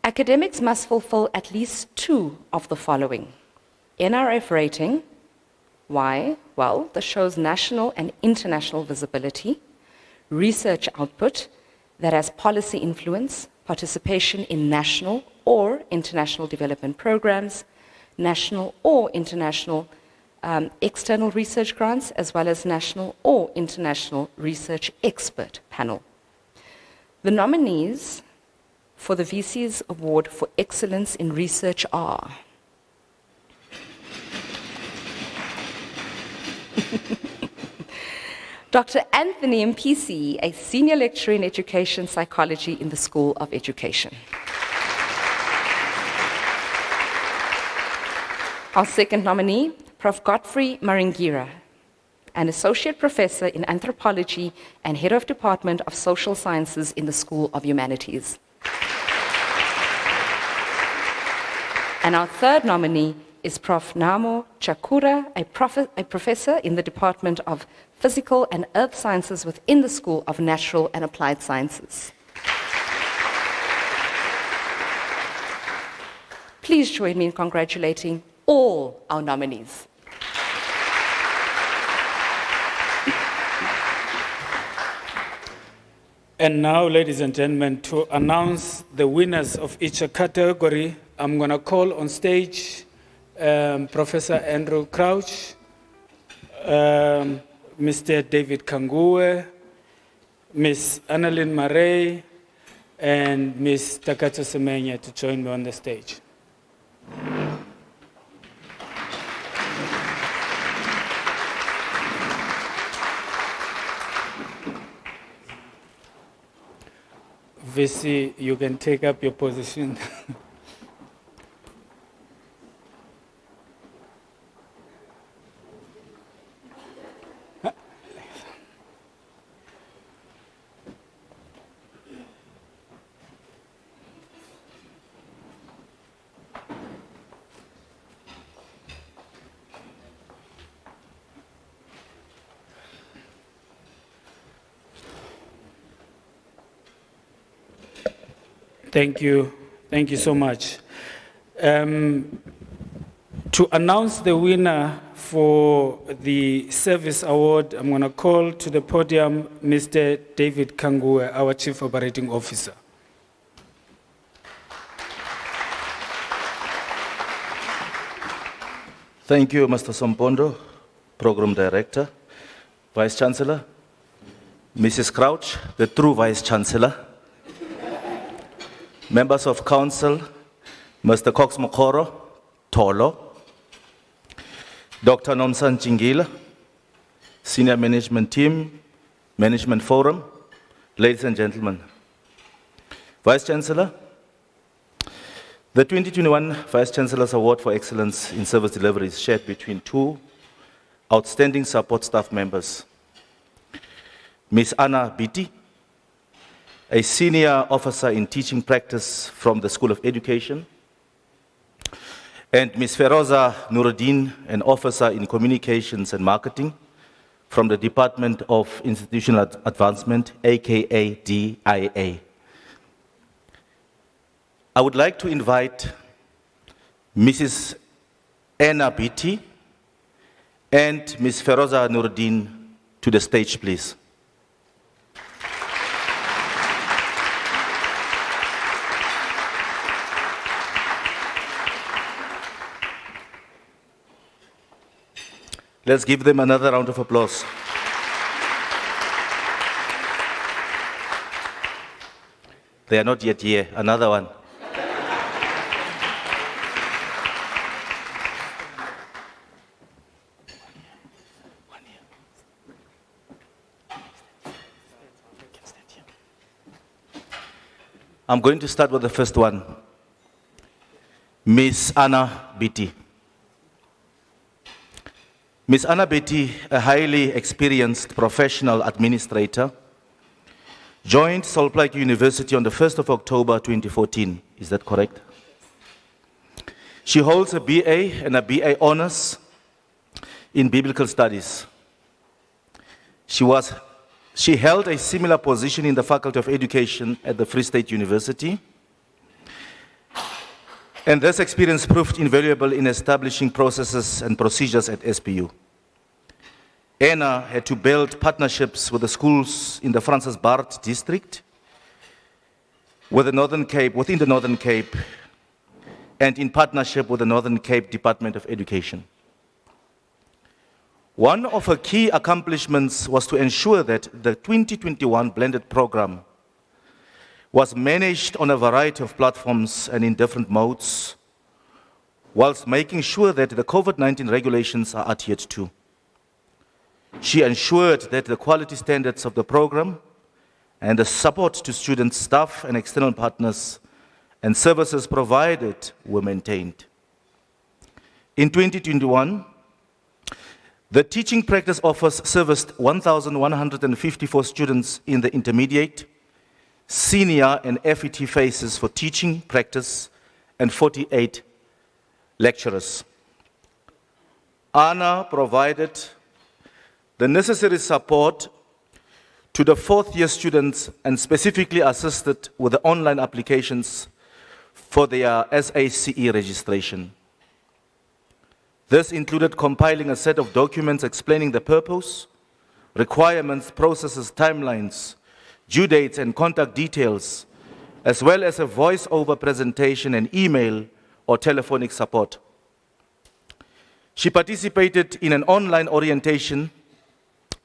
Academics must fulfill at least 2 of the following. NRF rating. Why? Well, this shows national and international visibility. Research output that has policy influence, participation in national or international development programs, national or international external research grants, as well as national or international research expert panel. The nominees for the VC's Award for Excellence in Research are Dr. Anthony Mpisi, a senior lecturer in education psychology in the School of Education. Our second nominee, Prof. Godfrey Maringira, an associate professor in anthropology and head of Department of Social Sciences in the School of Humanities. And our third nominee is Prof. Namo Chakura, a professor in the Department of Physical and Earth Sciences within the School of Natural and Applied Sciences. Please join me in congratulating all our nominees. And now, ladies and gentlemen, to announce the winners of each category, I'm going to call on stage Professor Andrew Crouch, Mr. David Kangue, Ms. Annalyn Marais, and Ms. Takato Semenya to join me on the stage. VC, you can take up your position. Thank you. Thank you so much. To announce the winner for the Service Award, I'm going to call to the podium Mr. David Kangue, our Chief Operating Officer. Thank you, Mr. Sompondo, Program Director, Vice-Chancellor, Mrs. Crouch, the true Vice-Chancellor, members of Council, Mr. Cox Mokoro, Tolo, Dr. Nomsan Chingila, Senior Management Team, Management Forum, ladies and gentlemen. Vice-Chancellor, the 2021 Vice-Chancellor's Award for Excellence in Service Delivery is shared between 2 outstanding support staff members. Ms. Anna Biti, a senior officer in teaching practice from the School of Education, and Ms. Feroza Nuruddin, an officer in communications and marketing from the Department of Institutional Advancement, aka DIA. I would like to invite Mrs. Anna Biti and Ms. Feroza Nuruddin to the stage, please. Let's give them another round of applause. They are not yet here. Another one. I'm going to start with the first one. Miss Anna Beatty. Miss Anna Beatty, a highly experienced professional administrator, joined Sol Plaatje University on the 1st of October 2014. Is that correct? She holds a BA and a BA Honours in Biblical Studies. She held a similar position in the Faculty of Education at the Free State University, and this experience proved invaluable in establishing processes and procedures at SPU. Anna had to build partnerships with the schools in the Francis Baard district, within the Northern Cape, and in partnership with the Northern Cape Department of Education. One of her key accomplishments was to ensure that the 2021 blended program was managed on a variety of platforms and in different modes, whilst making sure that the COVID-19 regulations are adhered to. She ensured that the quality standards of the program and the support to students, staff, and external partners and services provided were maintained. In 2021, the teaching practice office serviced 1,154 students in the intermediate, senior, and FET phases for teaching practice and 48 lecturers. Anna provided the necessary support to the fourth-year students and specifically assisted with the online applications for their SACE registration. This included compiling a set of documents explaining the purpose, requirements, processes, timelines, due dates, and contact details, as well as a voice-over presentation and email or telephonic support. She participated in an online orientation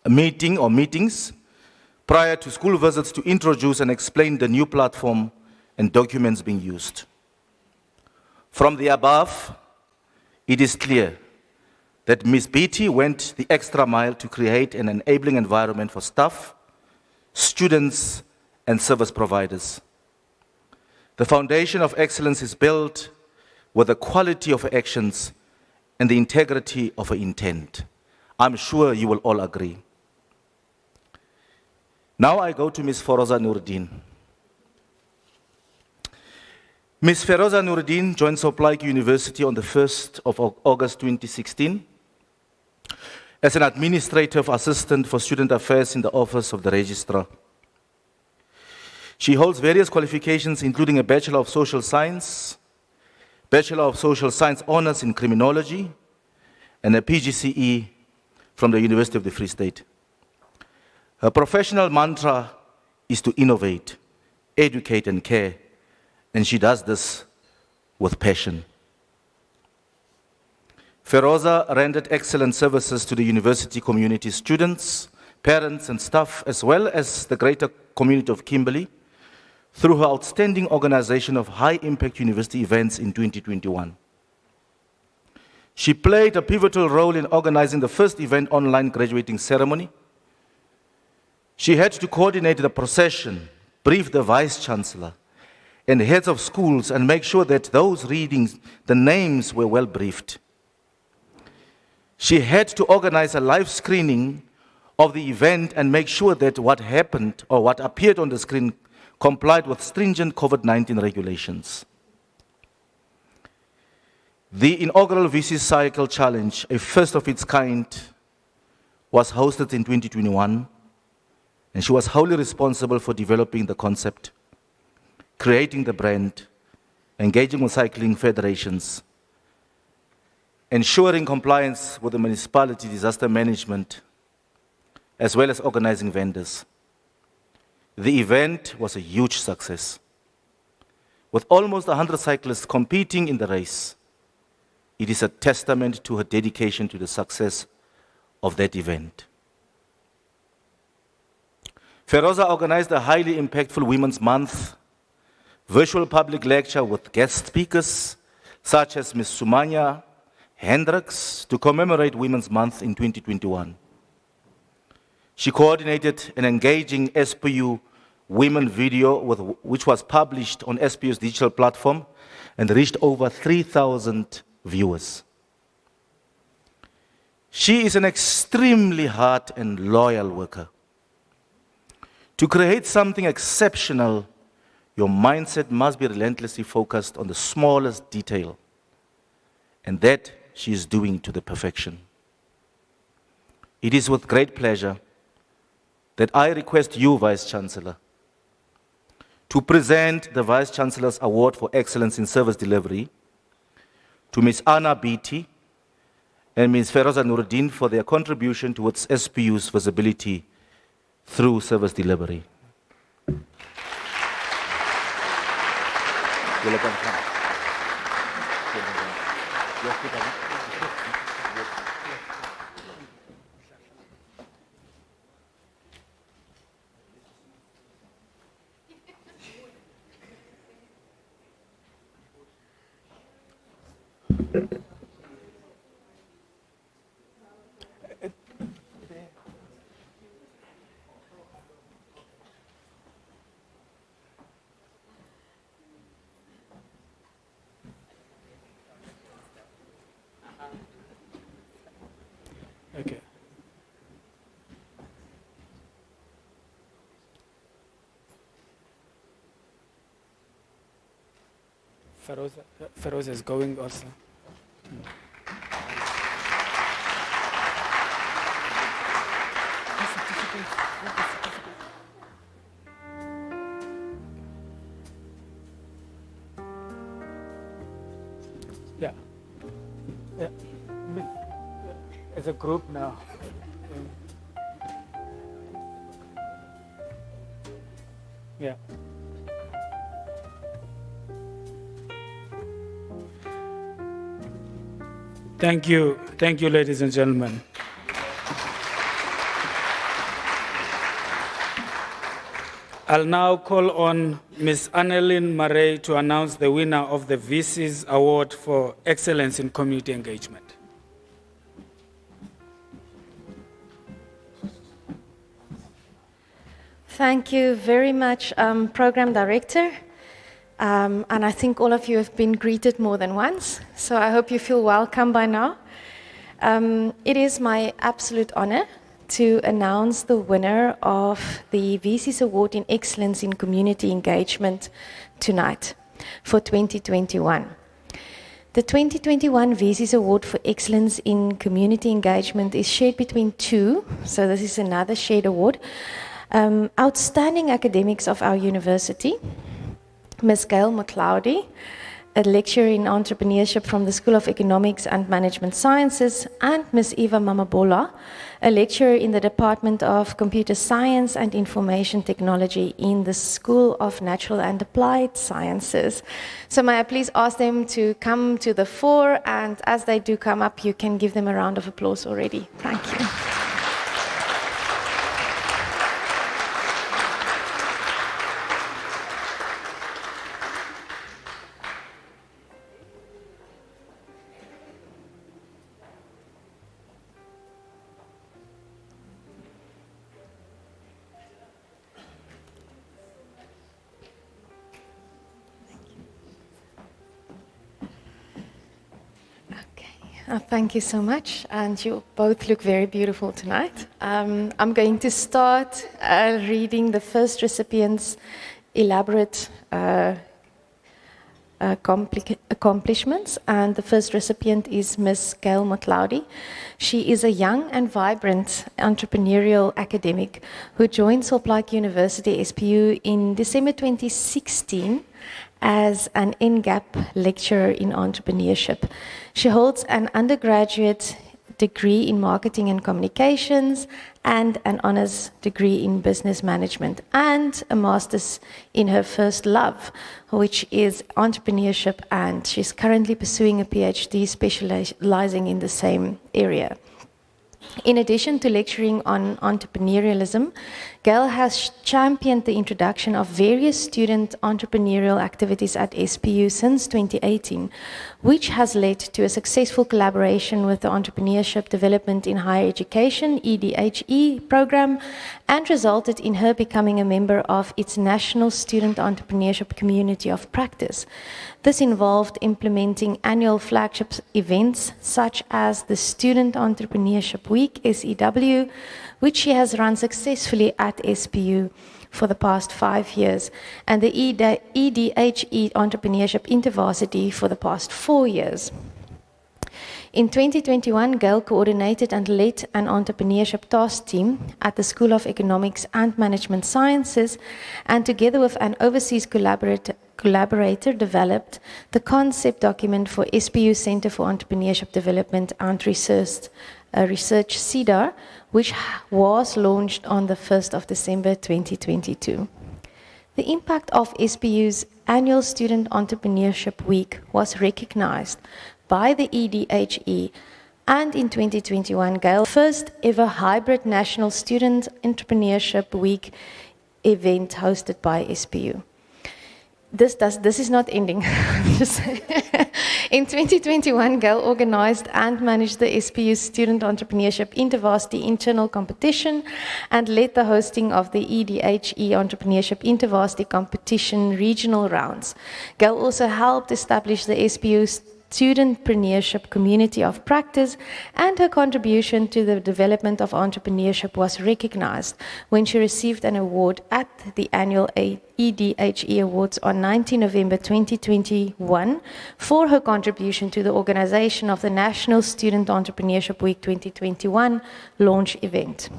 meeting or meetings prior to school visits to introduce and explain the new platform and documents being used. From the above, it is clear that Ms. Beatty went the extra mile to create an enabling environment for staff, students, and service providers. The foundation of excellence is built with the quality of her actions and the integrity of her intent. I'm sure you will all agree. Now I go to Ms. Feroza Nuruddin. Ms. Feroza Nuruddin joined Sol Plaatje University on the 1st of August 2016 as an administrative assistant for student affairs in the office of the registrar. She holds various qualifications including a Bachelor of Social Science, Bachelor of Social Science Honours in Criminology, and a PGCE from the University of the Free State. Her professional mantra is to innovate, educate, and care, and she does this with passion. Feroza rendered excellent services to the university community, students, parents, and staff, as well as the greater community of Kimberley, through her outstanding organization of high-impact university events in 2021. She played a pivotal role in organizing the first event online graduating ceremony. She had to coordinate the procession, brief the Vice-Chancellor, and heads of schools and make sure that those readings, the names were well briefed. She had to organize a live screening of the event and make sure that what happened or what appeared on the screen complied with stringent COVID-19 regulations. The inaugural VC Cycle Challenge, a first of its kind, was hosted in 2021, and she was wholly responsible for developing the concept, creating the brand, engaging with cycling federations, ensuring compliance with the municipality disaster management, as well as organizing vendors. The event was a huge success. With almost 100 cyclists competing in the race, it is a testament to her dedication to the success of that event. Feroza organized a highly impactful Women's Month virtual public lecture with guest speakers such as Ms. Sumanya Hendricks to commemorate Women's Month in 2021. She coordinated an engaging SPU women video which was published on SPU's digital platform and reached over 3,000 viewers. She is an extremely hard and loyal worker. To create something exceptional, your mindset must be relentlessly focused on the smallest detail, and that she is doing to the perfection. It is with great pleasure that I request you, Vice-Chancellor, to present the Vice-Chancellor's Award for Excellence in Service Delivery to Ms. Anna Beatty and Ms. Feroza Nuruddin for their contribution towards SPU's visibility through service delivery. Okay. Feroza is going also. Yeah. Yeah. As a group now. Yeah. Thank you, ladies and gentlemen. I'll now call on Ms. Annelien Marais to announce the winner of the VC's Award for Excellence in Community Engagement. Thank you very much, Program Director. And I think all of you have been greeted more than once, so I hope you feel welcome by now. It is my absolute honor to announce the winner of the VC's Award in Excellence in Community Engagement tonight for 2021. The 2021 VC's Award for Excellence in Community Engagement is shared between two, so this is another shared award. Outstanding academics of our university, Ms. Gail McLeody, a lecturer in entrepreneurship from the School of Economics and Management Sciences, and Ms. Eva Mamabola, a lecturer in the Department of Computer Science and Information Technology in the School of Natural and Applied Sciences. So may I please ask them to come to the fore, and as they do come up, you can give them a round of applause already. Thank you. Thank you so much, and you both look very beautiful tonight. I'm going to start reading the first recipient's elaborate accomplishments, and the first recipient is Ms. Gail McLeody. She is a young and vibrant entrepreneurial academic who joined Sol Plaatje University, SPU, in December 2016 as an NGAP lecturer in entrepreneurship. She holds an undergraduate degree in marketing and communications and an honors degree in business management and a master's in her first love, which is entrepreneurship, and she's currently pursuing a PhD specializing in the same area. In addition to lecturing on entrepreneurialism, Gail has championed the introduction of various student entrepreneurial activities at SPU since 2018, which has led to a successful collaboration with the Entrepreneurship Development in Higher Education (EDHE) program, and resulted in her becoming a member of its National Student Entrepreneurship Community of Practice. This involved implementing annual flagship events such as the Student Entrepreneurship Week, SEW, which she has run successfully at SPU for the past 5 years, and the EDHE Entrepreneurship InterVarsity for the past 4 years. In 2021, Gail coordinated and led an entrepreneurship task team at the School of Economics and Management Sciences, and together with an overseas collaborator developed the concept document for SPU Center for Entrepreneurship Development and Research CEDAR, which was launched on the 1st of December 2022. The impact of SPU's annual Student Entrepreneurship Week was recognized by the EDHE, and in 2021, Gail's first ever hybrid National Student Entrepreneurship Week event hosted by SPU. This is not ending. In 2021, Gail organized and managed the SPU Student Entrepreneurship InterVarsity internal competition and led the hosting of the EDHE Entrepreneurship InterVarsity competition regional rounds. Gail also helped establish the SPU Studentpreneurship Community of Practice, and her contribution to the development of entrepreneurship was recognized when she received an award at the annual EDHE Awards on 19 November 2021 for her contribution to the organization of the National Student Entrepreneurship Week 2021 launch event.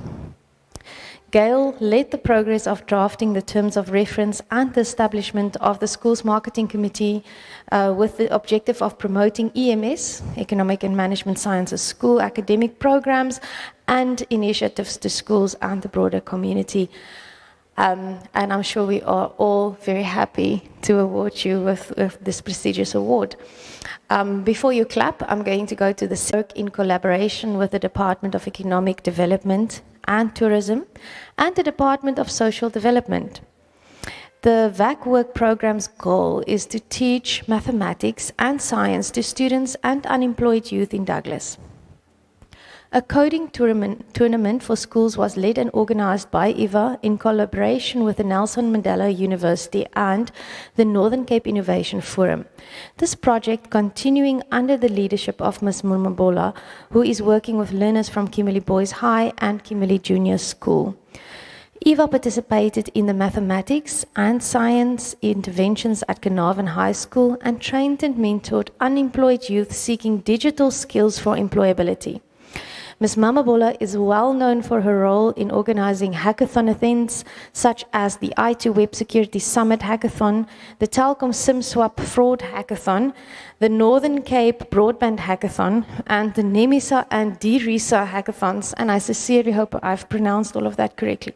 Gail led the progress of drafting the terms of reference and the establishment of the school's marketing committee with the objective of promoting EMS, Economic and Management Sciences school academic programs and initiatives to schools and the broader community. And I'm sure we are all very happy to award you with this prestigious award. Before you clap, I'm going to go to the work in collaboration with the Department of Economic Development and Tourism and the Department of Social Development. The VAC work program's goal is to teach mathematics and science to students and unemployed youth in Douglas. A coding tournament for schools was led and organized by Eva in collaboration with the Nelson Mandela University and the Northern Cape Innovation Forum. This project continuing under the leadership of Ms. Murmabola, who is working with learners from Kimberley Boys High and Kimberley Junior School. Eva participated in the mathematics and science interventions at Carnarvon High School and trained and mentored unemployed youth seeking digital skills for employability. Ms. Mamabola is well known for her role in organizing hackathon events such as the I2 Web Security Summit Hackathon, the Telkom SimSwap Fraud Hackathon, the Northern Cape Broadband Hackathon, and the NEMISA and DRISA Hackathons, and I sincerely hope I've pronounced all of that correctly.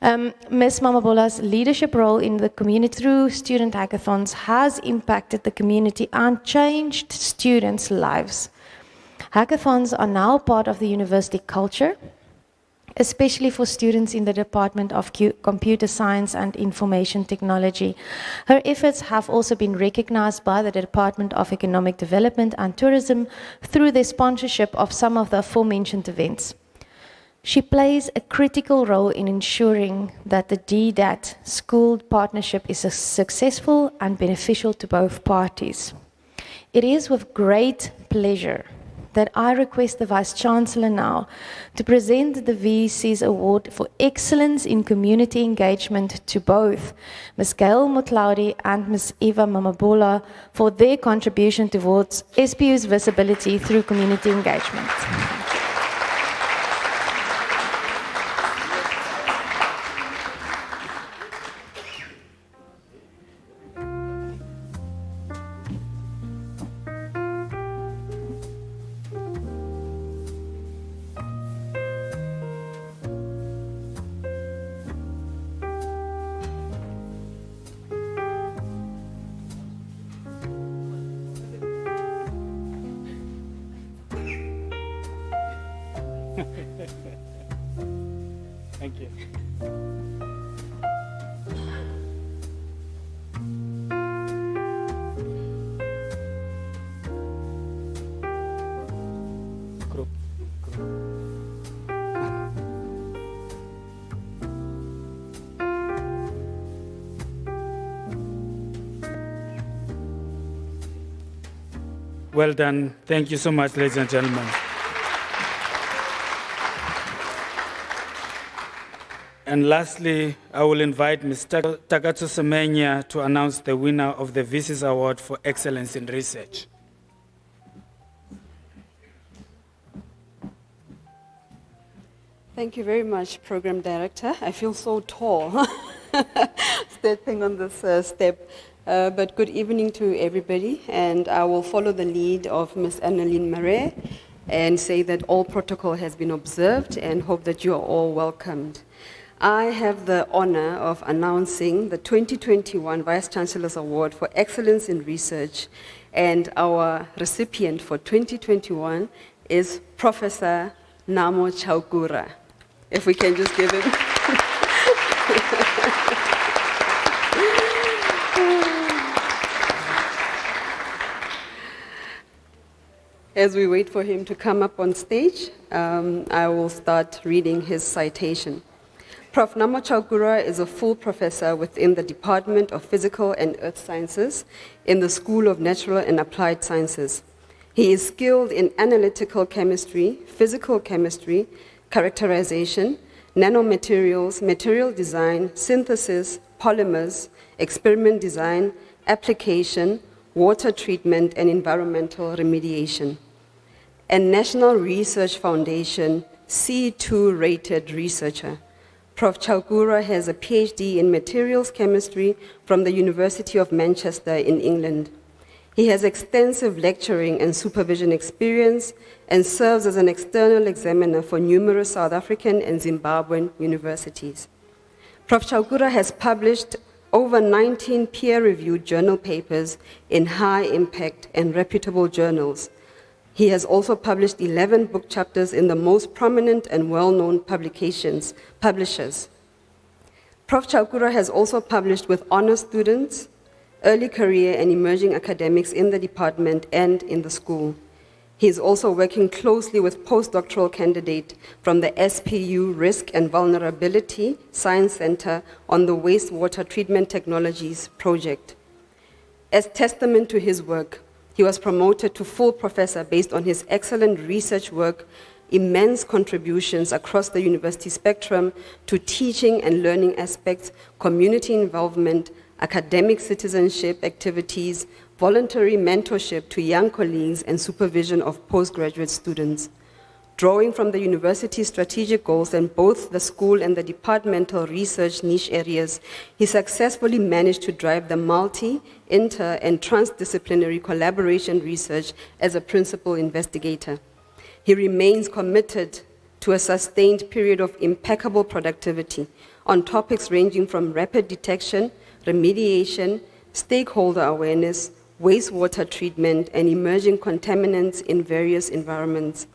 Ms. Mamabola's leadership role in the community through student hackathons has impacted the community and changed students' lives. Hackathons are now part of the university culture, especially for students in the Department of Computer Science and Information Technology. Her efforts have also been recognized by the Department of Economic Development and Tourism through their sponsorship of some of the aforementioned events. She plays a critical role in ensuring that the DDAT school partnership is successful and beneficial to both parties. It is with great pleasure that I request the Vice-Chancellor now to present the VEC's Award for Excellence in Community Engagement to both Ms. Gail Motlaudi and Ms. Eva Mamabola for their contribution towards SPU's visibility through community engagement. Well done. Thank you so much, ladies and gentlemen. And lastly, I will invite Ms. Takatso Semenya to announce the winner of the VCS Award for Excellence in Research. Thank you very much, Program Director. I feel so tall stepping on this step. But good evening to everybody, and I will follow the lead of Ms. Anneline Marais and say that all protocol has been observed and hope that you are all welcomed. I have the honor of announcing the 2021 Vice-Chancellor's Award for Excellence in Research, and our recipient for 2021 is Professor Namo Chaukura. If we can just give him. As we wait for him to come up on stage, I will start reading his citation. Prof. Namo Chaukura is a full professor within the Department of Physical and Earth Sciences in the School of Natural and Applied Sciences. He is skilled in analytical chemistry, physical chemistry, characterization, nanomaterials, material design, synthesis, polymers, experiment design, application, water treatment, and environmental remediation. A National Research Foundation C2 rated researcher. Prof. Chaukura has a PhD in materials chemistry from the University of Manchester in England. He has extensive lecturing and supervision experience and serves as an external examiner for numerous South African and Zimbabwean universities. Prof. Chaukura has published over 19 peer-reviewed journal papers in high-impact and reputable journals. He has also published 11 book chapters in the most prominent and well-known publishers. Prof. Chaukura has also published with honor students, early career and emerging academics in the department and in the school. He is also working closely with postdoctoral candidates from the SPU Risk and Vulnerability Science Center on the Wastewater Treatment Technologies project. As testament to his work, he was promoted to full professor based on his excellent research work, immense contributions across the university spectrum to teaching and learning aspects, community involvement, academic citizenship activities, voluntary mentorship to young colleagues, and supervision of postgraduate students. Drawing from the university's strategic goals in both the school and the departmental research niche areas, he successfully managed to drive the multi, inter, and transdisciplinary collaboration research as a principal investigator. He remains committed to a sustained period of impeccable productivity on topics ranging from rapid detection, remediation, stakeholder awareness, wastewater treatment, and emerging contaminants in various environments.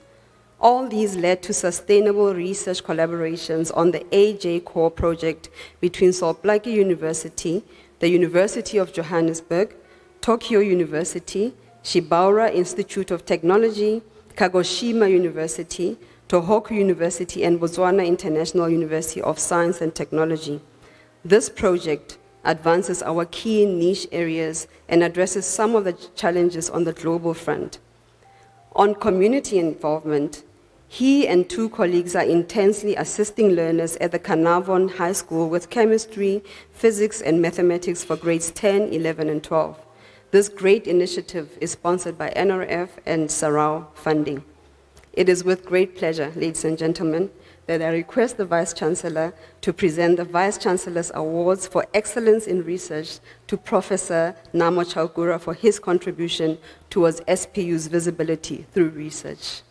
All these led to sustainable research collaborations on the AJ Core project between Sol Plaatje University, the University of Johannesburg, Tokyo University, Shibaura Institute of Technology, Kagoshima University, Tohoku University, and Botswana International University of Science and Technology. This project advances our key niche areas and addresses some of the challenges on the global front. On community involvement, he and two colleagues are intensely assisting learners at the Carnarvon High School with chemistry, physics, and mathematics for grades 10, 11, and 12. This great initiative is sponsored by NRF and Sarau funding. It is with great pleasure, ladies and gentlemen, that I request the Vice-Chancellor to present the Vice-Chancellor's Awards for Excellence in Research to Professor Namo Chaukura for his contribution towards SPU's visibility through research.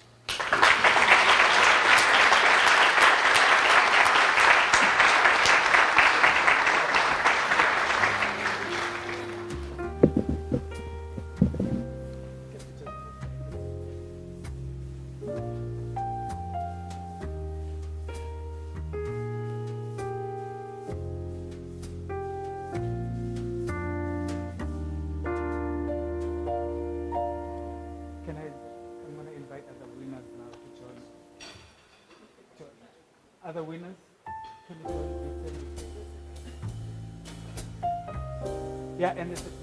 I'm going to invite other winners now to join. Other winners? Can you join? Yeah, and the certificate.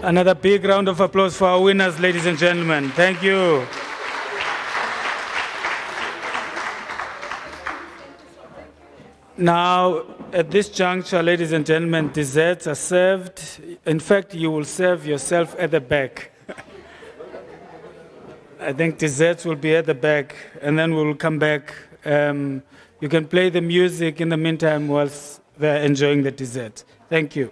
Another big round of applause for our winners, ladies and gentlemen. Thank you. Now, at this juncture, ladies and gentlemen, desserts are served. In fact, you will serve yourself at the back. I think desserts will be at the back, and then we'll come back. You can play the music in the meantime whilst they're enjoying the dessert. Thank you.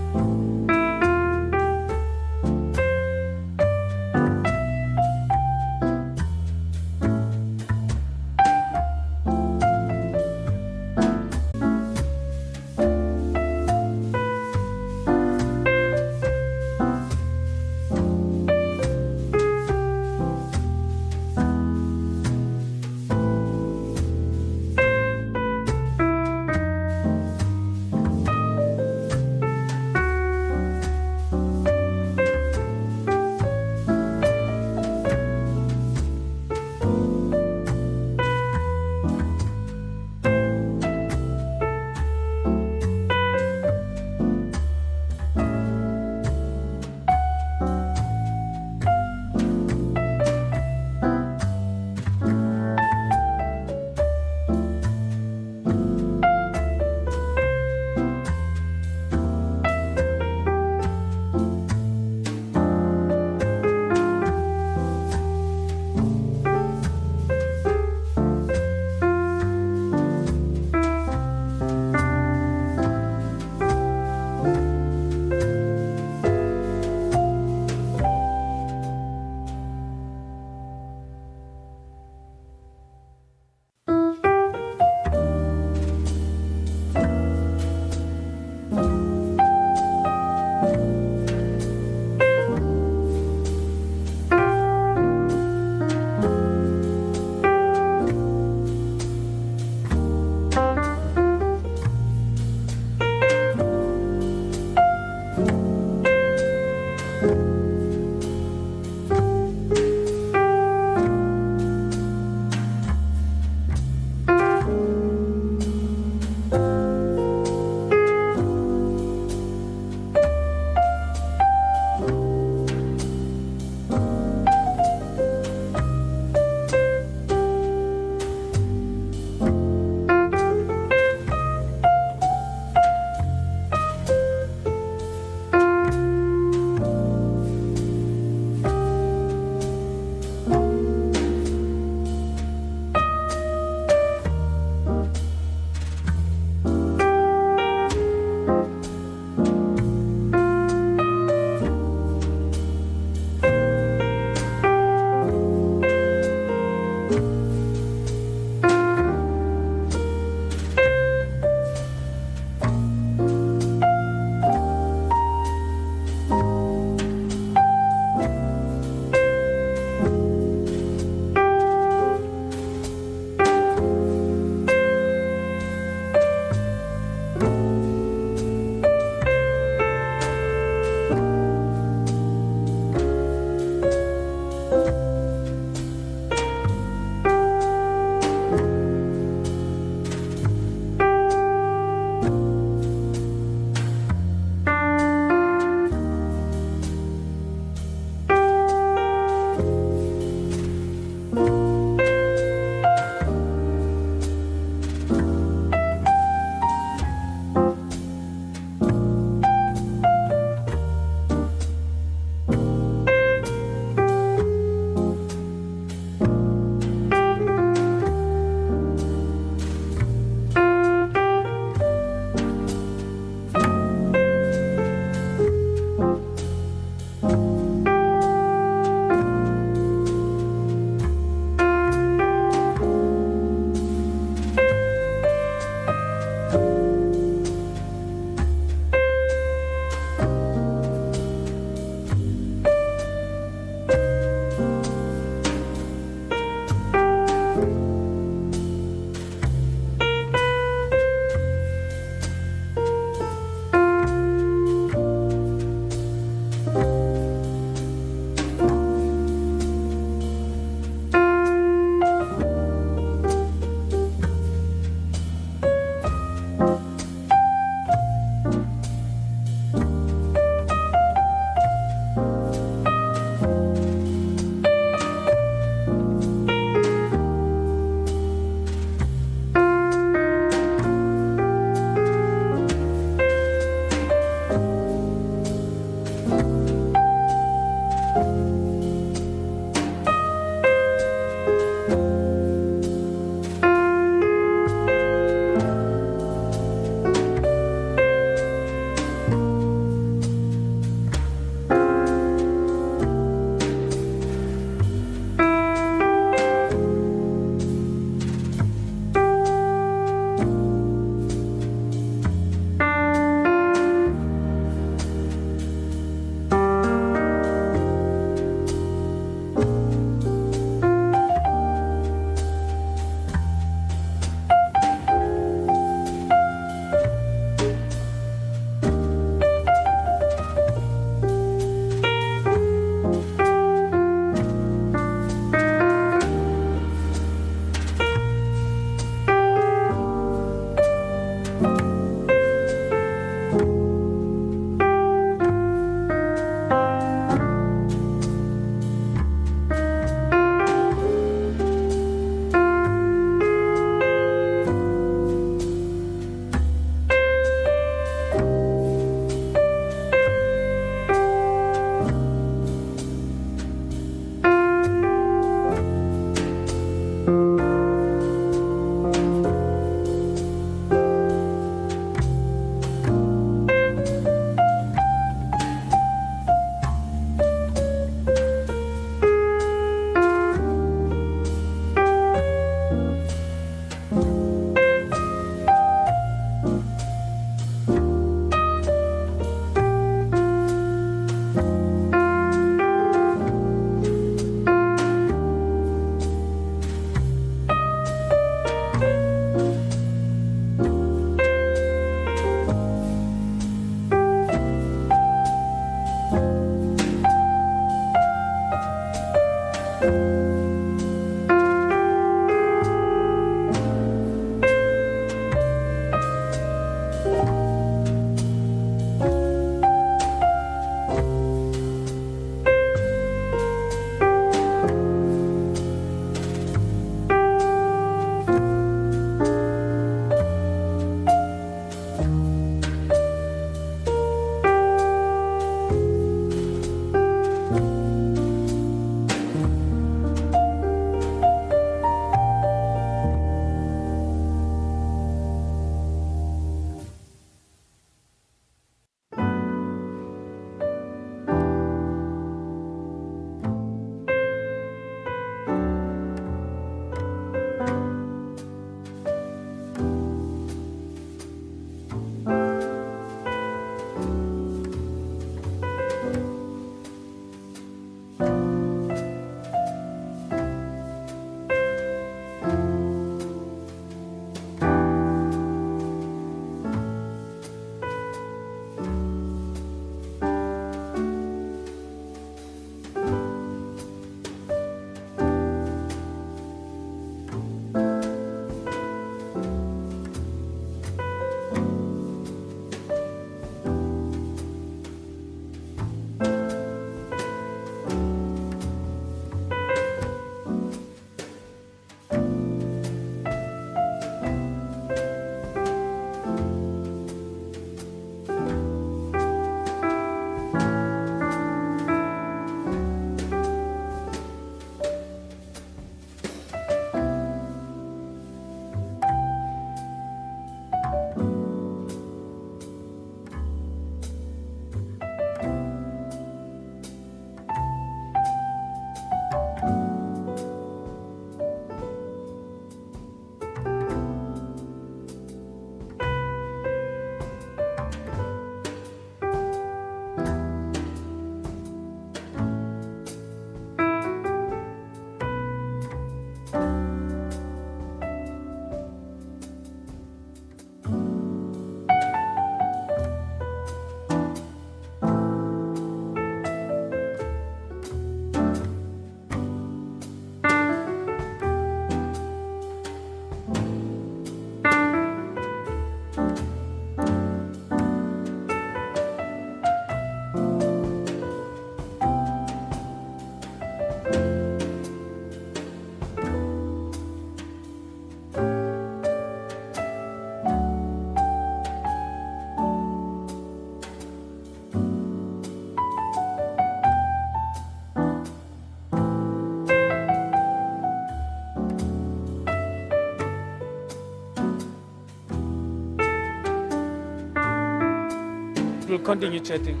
we'll continue chatting.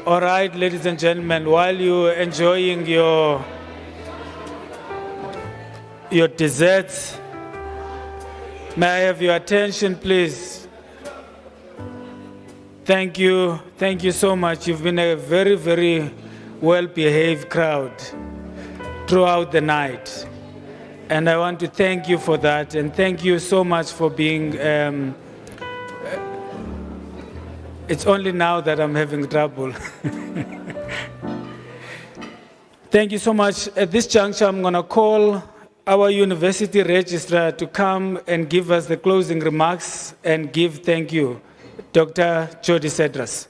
All right, ladies and gentlemen, while you're enjoying your desserts, may I have your attention, please? Thank you so much. You've been a very, very well-behaved crowd throughout the night. And I want to thank you for that, and thank you so much for being, it's only now that I'm having trouble. Thank you so much. At this juncture, I'm going to call our university registrar to come and give us the closing remarks and give thank you. Dr. Jody Cedras.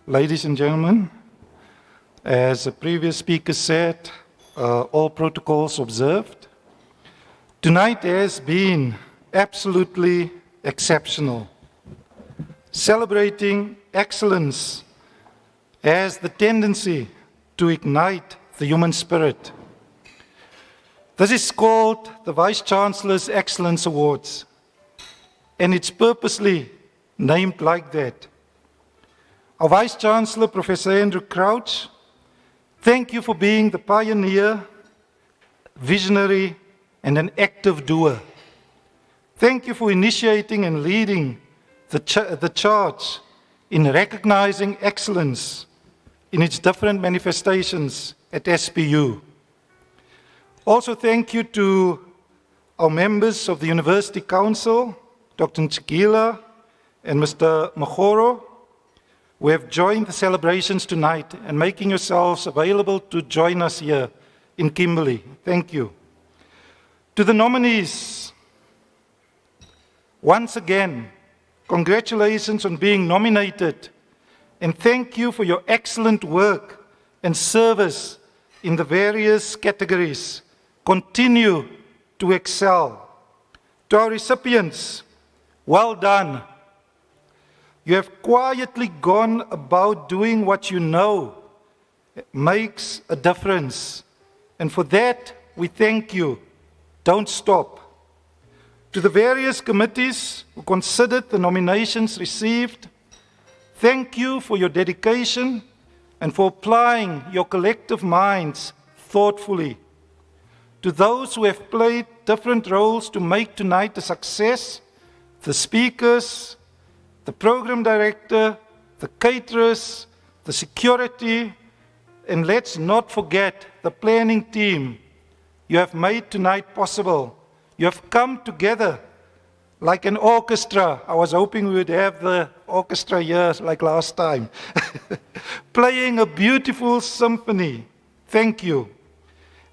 Ladies and gentlemen, as the previous speaker said, all protocols observed. Tonight has been absolutely exceptional. Celebrating excellence has the tendency to ignite the human spirit. This is called the Vice-Chancellor's Excellence Awards, and it's purposely named like that. Our Vice-Chancellor, Professor Andrew Crouch, thank you for being the pioneer, visionary, and an active doer. Thank you for initiating and leading the charge in recognizing excellence in its different manifestations at SPU. Also, thank you to our members of the University Council, Dr. Nchigila and Mr. Magoro, who have joined the celebrations tonight and making yourselves available to join us here in Kimberley. Thank you. To the nominees, once again, congratulations on being nominated, and thank you for your excellent work and service in the various categories. Continue to excel. To our recipients, well done. You have quietly gone about doing what you know makes a difference. And for that, we thank you. Don't stop. To the various committees who considered the nominations received, thank you for your dedication and for applying your collective minds thoughtfully. To those who have played different roles to make tonight a success, the speakers, the program director, the caterers, the security, and let's not forget the planning team. You have made tonight possible. You have come together like an orchestra. I was hoping we would have the orchestra here like last time. Playing a beautiful symphony. Thank you.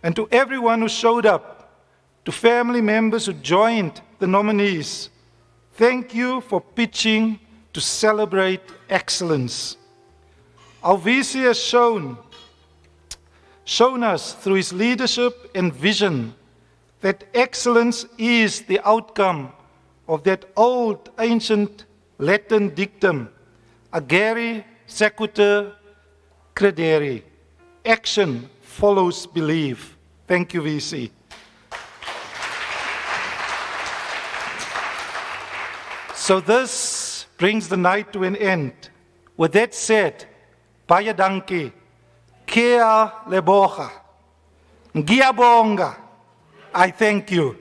And to everyone who showed up, to family members who joined the nominees, thank you for pitching to celebrate excellence. Our VC has shown us through his leadership and vision that excellence is the outcome of that old ancient Latin dictum, agere sequitur credere. Action follows belief. Thank you, VC. So this brings the night to an end. With that said, baie dankie, kea leboga, ngiyabonga. I thank you.